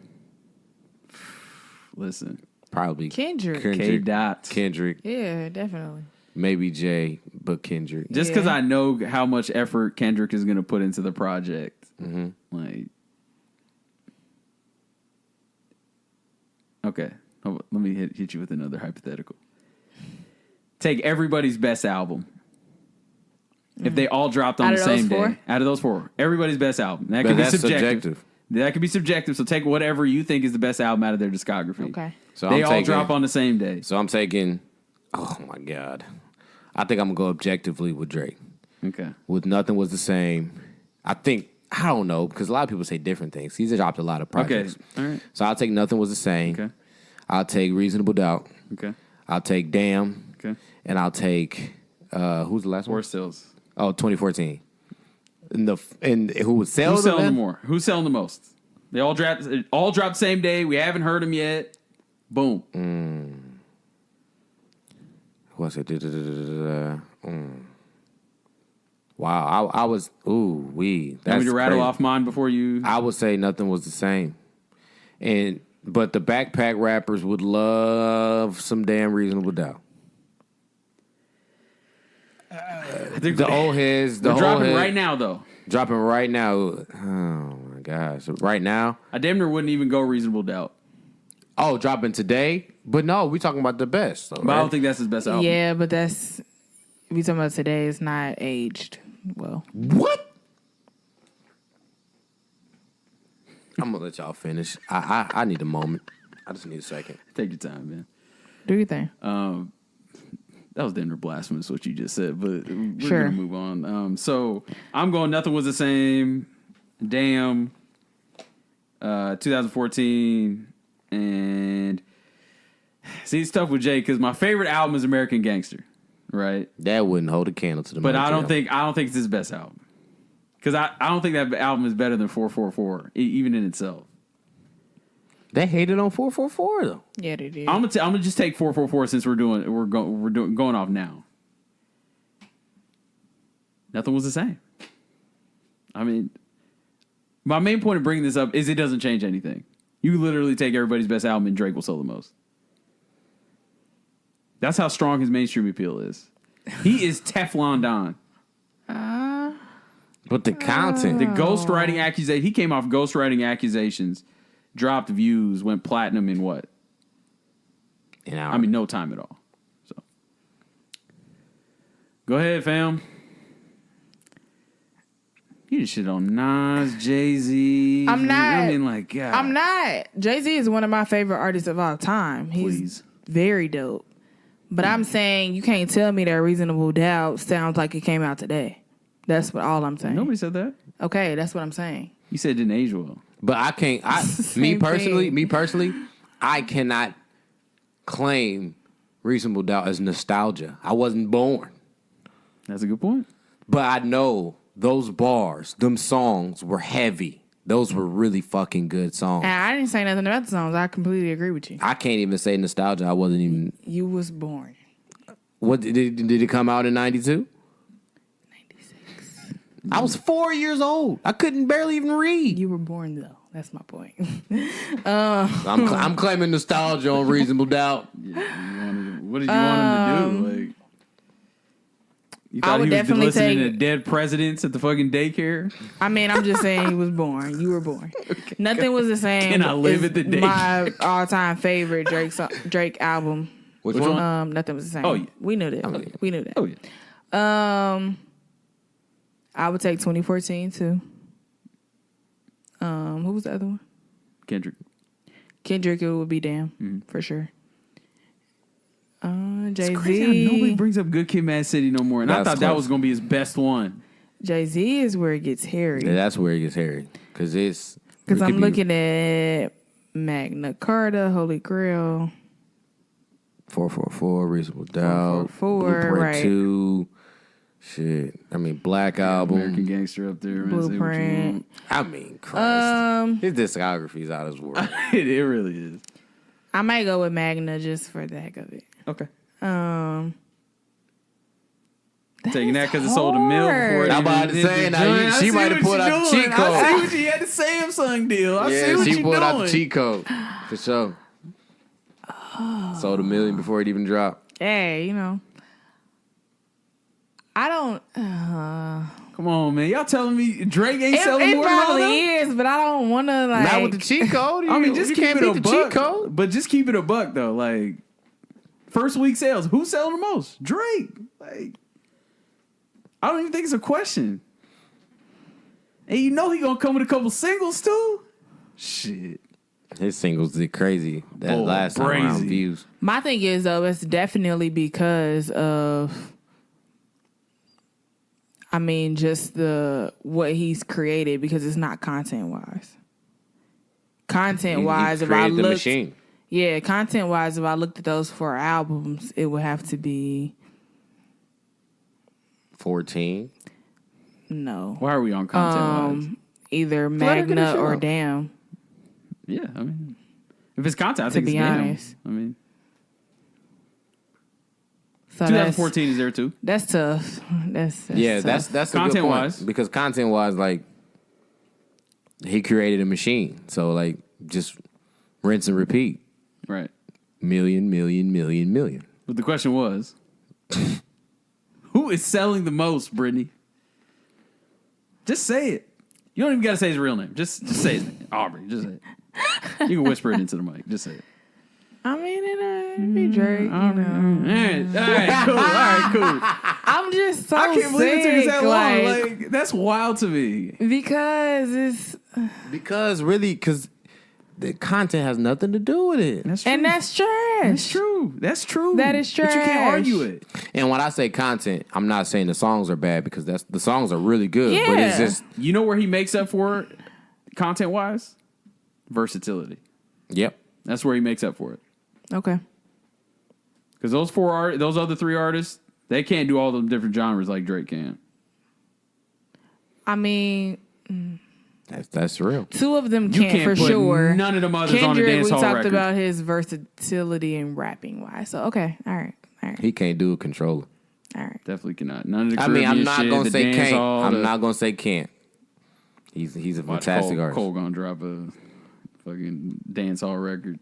Listen, Probably Kendrick. K. Dot. Kendrick, Yeah, definitely. maybe Jay, but Kendrick. Just because I know how much effort Kendrick is gonna put into the project, like, okay, hold on, let me hit you with another hypothetical. Take everybody's best album. If they all dropped on Out the of those same four? day, out of those 4, everybody's best album. That But could be that's subjective. subjective. That could be subjective. So take whatever you think is the best album out of their discography. Okay. So They I'm all taking, drop on the same day. So I'm taking. Oh my God, I think I'm gonna go objectively with Drake. Okay. With Nothing Was the Same. I don't know, because a lot of people say different things. He's dropped a lot of Okay. projects. All right. So I'll take Nothing Was the Same. Okay. I'll take Reasonable Doubt. Okay. I'll take Damn. Okay. And I'll take who's the last one? Forest Hills. Oh, 2014. And who was Who's selling more? Who's selling the most? They all dropped the same day. We haven't heard them yet. Boom. What's it? Wow, I was ooh wee. Want me to rattle off mine before you? I would say Nothing Was the Same, but the backpack rappers would love some damn Reasonable Doubt. I think The old heads, the they're whole dropping head, right now, though. dropping right now. Oh my gosh, right now. I damn near wouldn't even go Reasonable Doubt. Oh, dropping today, but no, we talking about the best. But I don't think that's his best album. Yeah, but that's we talking about today. It's not aged well. What? I'm gonna let y'all finish. I need a moment. I just need a second. Take your time, man. Do you think? That was damn near blasphemous what you just said, but we're Sure. gonna move on. So I'm going Nothing Was the Same, Damn, 2014, and see it's tough with Jay because my favorite album is American Gangster, right? That wouldn't hold a candle to the. But I Motel. don't think it's his best album because I don't think that album is better than 444 even in itself. They hated on 444 though. Yeah, they did. I'm gonna just take 444 since we're going off now. Nothing Was the Same. I mean, my main point of bringing this up is it doesn't change anything. You literally take everybody's best album and Drake will sell the most. That's how strong his mainstream appeal is. He is Teflon Don. But the content, The ghostwriting accusation. He came off ghostwriting accusations, dropped views, went platinum in what? No time at all. So, go ahead, fam. You just shit on Nas, Jay-Z. I'm not. I mean, like, God. I'm not. Jay-Z is one of my favorite artists of all time. He's Please. very dope. But I'm saying you can't tell me that Reasonable Doubt sounds like it came out today. That's all I'm saying. Nobody said that. Okay, that's what I'm saying. You said it didn't age well. but I can't. Same thing. Me personally, I cannot claim Reasonable Doubt as nostalgia. I wasn't born, That's a good point. but I know those bars, them songs were heavy. Those were really fucking good songs. And I didn't say nothing about the songs. I completely agree with you. I can't even say nostalgia. I wasn't even. You was born. What did it come out in 92? 96. I was 4 years old. I couldn't barely even read. You were born though. That's my point. I'm claiming nostalgia on Reasonable Doubt. What did you want him to do? Like, you I thought would he was definitely listening take- to dead presidents at the fucking daycare? I mean, I'm just saying you was born. You were born. Nothing was the same. Can I live is at the day? My all-time favorite Drake album. Which one? Nothing was the same. Oh, yeah. We knew that. Oh, yeah. We knew that. Oh yeah. I would take 2014 too. Who was the other one? Kendrick, it would be Damn for sure. Jay It's crazy how nobody Z. brings up Good Kid, Mad City no more. And I That's thought that close. was going to be his best one. Jay Z is where it gets hairy. Yeah, that's where it gets hairy. Because I'm looking at Magna Carta, Holy Grail. 444, Reasonable Doubt, 444, Blueprint right. 2. Shit. I mean, Black Album. American Gangster up there. Man. Say what you Blueprint. want. I mean, Christ. His discography is out of this world. it really is. I might go with Magna just for the heck of it. Okay. That Taking is that because it sold a mill before it I'm about even to did say, the now joint. I she see might have what pulled you out the doing. cheat I code. see what you had the Samsung deal. I see what she you pulled doing. out the cheat code. For sure. Sold $1 million before it even dropped. Hey, I don't. Come on, man. Y'all telling me Drake ain't It selling more than all probably them? is, but I don't want to like. Not with the cheat code. I mean, just you keep can't it a beat the buck. cheat code. But just keep it a buck, though. Like, first week sales. Who's selling the most? Drake. Like, I don't even think it's a question. And he going to come with a couple singles, too? Shit. His singles did crazy that Boy, last time around crazy. views. My thing is though, it's definitely because of. I mean, just what he's created because it's not content wise. Content wise, He if I created the looked, machine. yeah, content wise, if I looked at those 4 albums, it would have to be 14. no. Why are we on content-wise? Either Let her get Magna her or shit out. Damn. Yeah, I mean, if it's content, I To think be it's damn. honest. I mean, So 2014 is there, too. That's tough. That's Yeah, tough. that's a good Content-wise. point. Because content-wise, like, he created a machine. So, like, just rinse and repeat. Right. Million, million, million, million. But the question was, who is selling the most, Brytnie? Just say it. You don't even got to say his real name. Just say his name. Aubrey, just say it. You can whisper it into the mic. Just say it. I mean, it'd be Drake. All right, cool. I'm just so I can't believe it took us that long. like, Like, that's wild to me. because it's Because the content has nothing to do with it. That's true. and that's trash. That's true. That's true. That is But you can't trash. argue it. And when I say content, I'm not saying the songs are bad because the songs are really good. But it's Yeah. just, You know where he makes up for it, content-wise? Versatility. yep. That's where he makes up for it. Okay. Because those other 3 artists, they can't do all the different genres like Drake can. I mean, That's real. 2 of them You can't for put sure. none of them others on the Kendrick, dance we hall talked record. about his versatility and rapping wise. So okay, all right. He can't do a controller. Definitely cannot. None of the I mean, I'm Caribbean not shit, gonna the say dance can't. hall, I'm not gonna say can't. He's a Watch fantastic Cole, artist. Cole gonna drop a fucking dance hall record.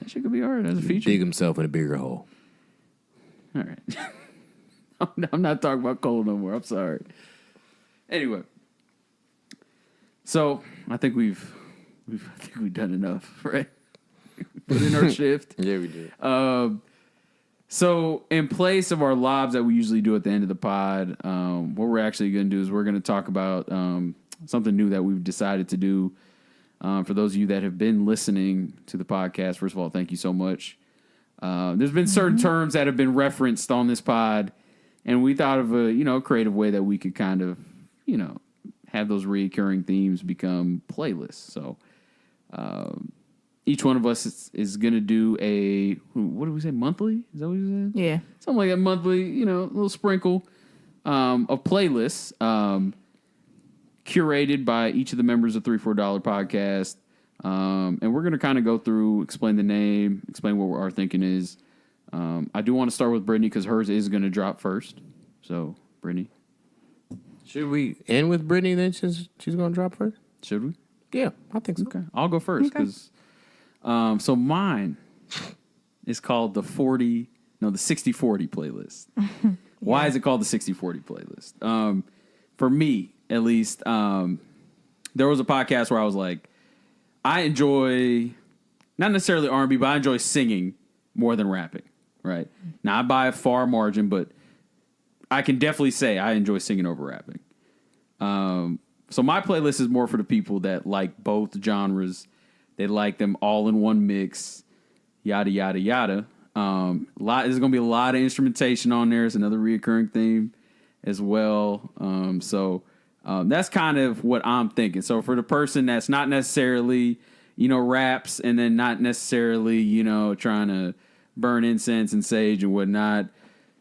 That shit could be hard as a feature. Dig himself in a bigger hole. All right. I'm not talking about Cole no more. I'm sorry. Anyway, so I think we've done enough, right? Put in our shift. Yeah, we did. So in place of our lobs that we usually do at the end of the pod, what we're actually going to do is we're going to talk about something new that we've decided to do. For those of you that have been listening to the podcast, first of all, thank you so much. There's been certain terms that have been referenced on this pod, and we thought of a creative way that we could kind of have those recurring themes become playlists. So each one of us is going to do what do we say, monthly? Is that what you said? Yeah. Something like a monthly, little sprinkle of playlists curated by each of the members of $3-4 Podcast. And we're going to kind of go through, explain the name, explain what our thinking is. I do want to start with Brytnie because hers is going to drop first. So, Brytnie, Should we end with Brytnie then since she's going to drop first? should we? Yeah, I think so. Okay, I'll go first because so mine is called the 60-40 playlist. Why is it called the 60-40 playlist? For me, at least, there was a podcast where I was like, I enjoy not necessarily R&B, but I enjoy singing more than rapping. Right now, by a far margin, but I can definitely say I enjoy singing over rapping. So my playlist is more for the people that like both genres. They like them all in one mix, yada, yada, yada. There's gonna be a lot of instrumentation on there. It's another reoccurring theme as well. That's kind of what I'm thinking. So for the person that's not necessarily, raps and then not necessarily, trying to burn incense and sage and whatnot,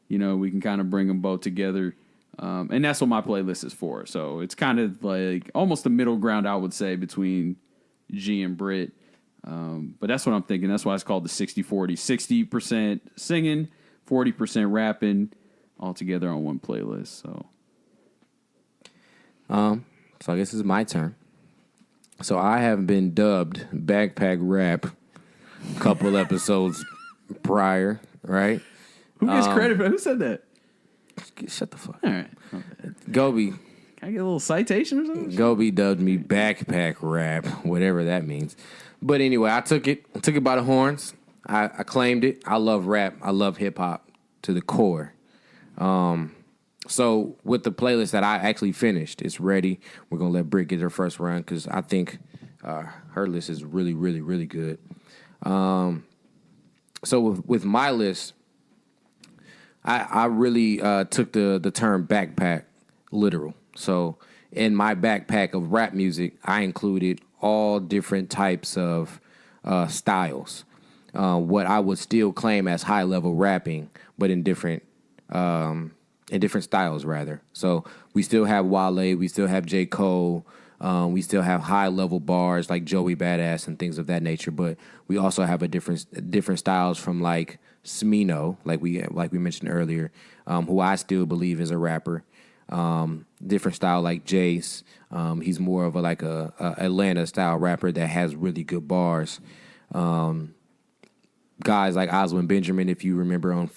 we can kind of bring them both together. And that's what my playlist is for. So it's kind of like almost a middle ground, I would say, between G and Brit. But that's what I'm thinking. That's why it's called the 60-40. 60% singing, 40% rapping, all together on one playlist. So I guess it's my turn. So I have been dubbed Backpack Rap a couple episodes prior, right? who gets credit for that? Who said that? Shut the fuck up. All right. Gobe. Can I get a little citation or something? Gobe dubbed me Backpack Rap, whatever that means. But anyway, I took it by the horns. I claimed it. I love rap. I love hip hop to the core. So with the playlist that I actually finished, it's ready. We're gonna let Britt get her first run because I think her list is really, really, really good. So with my list, I really took the term backpack literal. So in my backpack of rap music, I included all different types of styles. What I would still claim as high level rapping, but in different styles rather. So we still have Wale, we still have J. Cole, we still have high level bars like Joey Badass and things of that nature. But we also have different styles from like Smino, like we mentioned earlier, who I still believe is a rapper. Different style like Jace. He's more of a Atlanta style rapper that has really good bars. Guys like Oswin Benjamin, if you remember on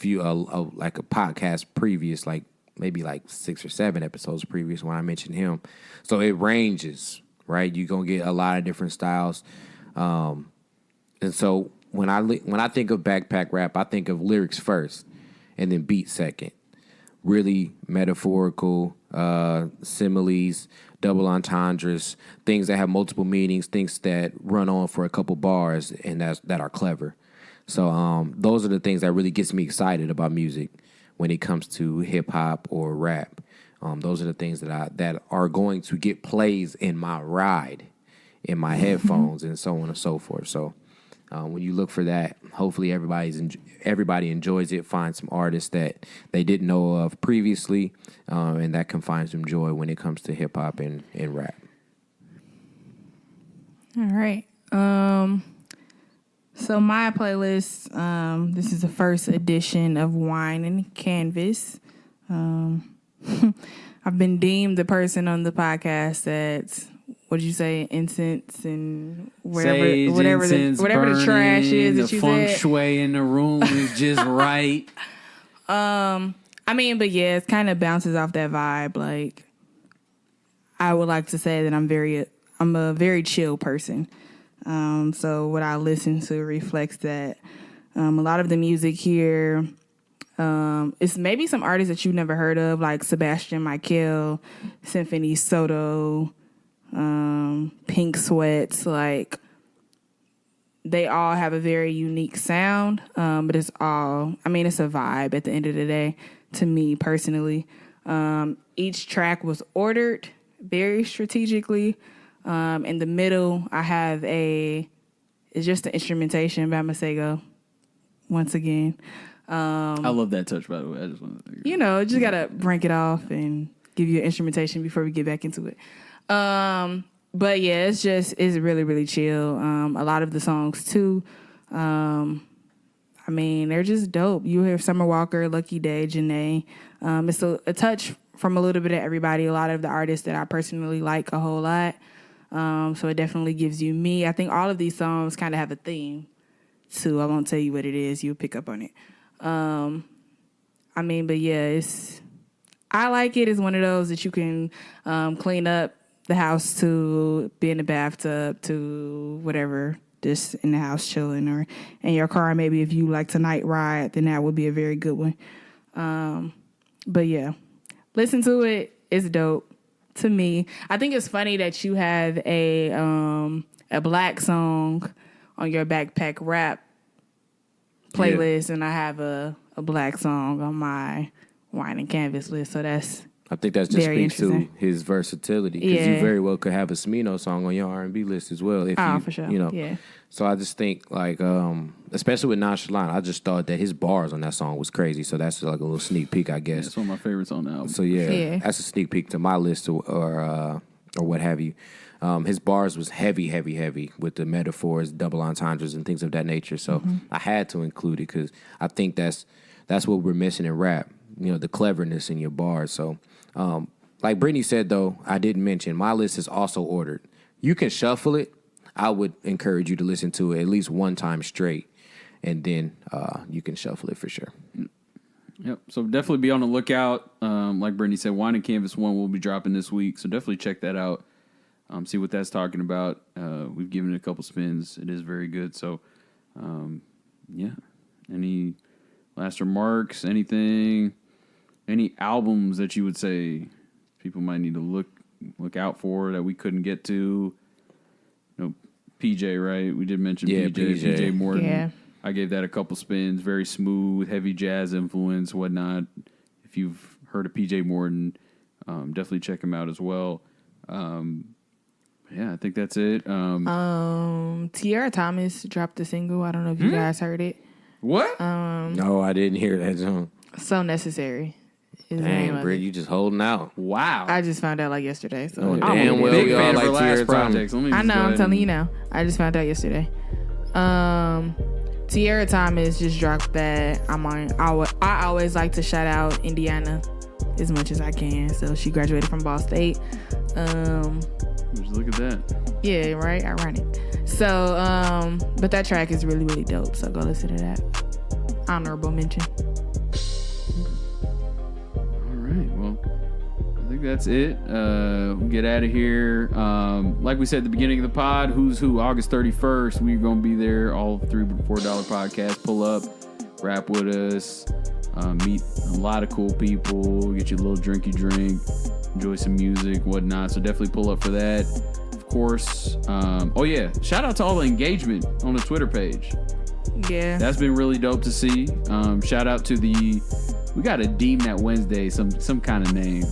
like a podcast previous, like maybe like 6 or 7 episodes previous when I mentioned him. So it ranges, right? You're gonna get a lot of different styles. And so when I think of backpack rap, I think of lyrics first and then beat second. Really metaphorical, similes, double entendres, things that have multiple meanings, things that run on for a couple bars and that are clever. So those are the things that really gets me excited about music when it comes to hip hop or rap. Those are the things that are going to get plays in my ride, in my headphones, and so on and so forth. So when you look for that, hopefully everybody enjoys it, finds some artists that they didn't know of previously, and that can find some joy when it comes to hip hop and rap. All right. So my playlist, this is the first edition of Wine and Canvas. I've been deemed the person on the podcast that's, what'd you say, incense and whatever the trash is that you said. The feng shui in the room is just right. But yeah, it kind of bounces off that vibe. Like, I would like to say that I'm a very chill person. So what I listen to reflects that. A lot of the music here, it's maybe some artists that you've never heard of, like Sebastian Michael, Symphony Soto, Pink Sweats. Like, they all have a very unique sound, but it's a vibe at the end of the day, to me personally. Each track was ordered very strategically. In the middle, I have it's just the instrumentation by Masego. Once again, I love that touch, by the way. I just want to, just gotta break it off and give you an instrumentation before we get back into it. But yeah, it's really, really chill. A lot of the songs too, they're just dope. You hear Summer Walker, Lucky Day, Janae. It's a touch from a little bit of everybody. A lot of the artists that I personally like a whole lot. So it definitely gives you me. I think all of these songs kind of have a theme, too. I won't tell you what it is. You'll pick up on it. But yeah, I like it. It's one of those that you can clean up the house to, be in the bathtub to, whatever, just in the house chilling, or in your car. Maybe if you like to night ride, then that would be a very good one. But yeah, listen to it. It's dope. To me, I think it's funny that you have a black song on your backpack rap playlist, and I have a black song on my wine and canvas list. So that's I think that just very speaks to interesting. his versatility because you Yeah. very well could have a Smino song on your R&B list as well. If you, for sure. You know, Yeah. So I just think like, especially with Nonchalant, I just thought that his bars on that song was crazy. So that's like a little sneak peek, I guess. That's one of my favorites on the album. So yeah, Yeah. that's a sneak peek to my list or what have you. His bars was heavy with the metaphors, double entendres, and things of that nature. So I had to include it because I think that's what we're missing in rap. You know, the cleverness in your bars. So, like Brytnie said, though, I didn't mention my list is also ordered. You can shuffle it. I would encourage you to listen to it at least one time straight, and then you can shuffle it for sure. Yep. So definitely be on the lookout. Like Brytnie said, Wine and Canvas 1 will be dropping this week. So definitely check that out. See what that's talking about. We've given it a couple spins. It is very good. So, yeah. Any last remarks? Anything? Any albums that you would say people might need to look out for that we couldn't get to? PJ, right? We did mention PJ Morton. Yeah. I gave that a couple spins. Very smooth, heavy jazz influence, whatnot. If you've heard of PJ Morton, definitely check him out as well. Yeah, I think that's it. Tierra Thomas dropped a single. I don't know if you guys heard it. What? No, I didn't hear that song. So Necessary is the name Dang, of Britt, it. you just holding out. Wow. I just found out like yesterday. So Oh, I'm damn a well big we all fan of like her last Tierra Thomas. projects. Let me I just know, go I'm ahead telling and- you now. I just found out yesterday. Tierra Thomas just dropped that. I always like to shout out Indiana as much as I can. So she graduated from Ball State. Just look at that. Yeah, right? Ironic. So, but that track is really, really dope. So go listen to that. Honorable mention. All right. Well, I think that's it. We'll get out of here. Like we said at the beginning of the pod, Who's Who, August 31st. We're going to be there. All $3 for $4 podcast. Pull up, rap with us, meet a lot of cool people, get you a little drinky drink, enjoy some music, whatnot. So definitely pull up for that. Of course. Oh, yeah. Shout out to all the engagement on the Twitter page. Yeah. That's been really dope to see. Shout out to we got to deem that Wednesday some kind of name.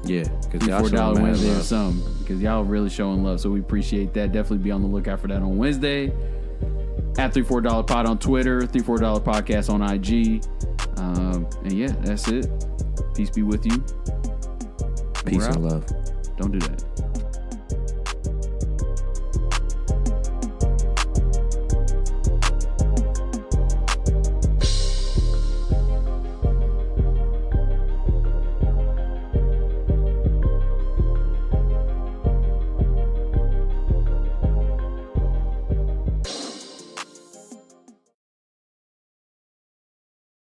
Yeah, because y'all $4 showing mad Wednesday or love. something, because y'all really showing love. So we appreciate that. Definitely be on the lookout for that on Wednesday. At $3-4 Pod on Twitter, $3-4 Podcast on IG. And yeah, that's it. Peace be with you. Peace We're and out. love. Don't do that.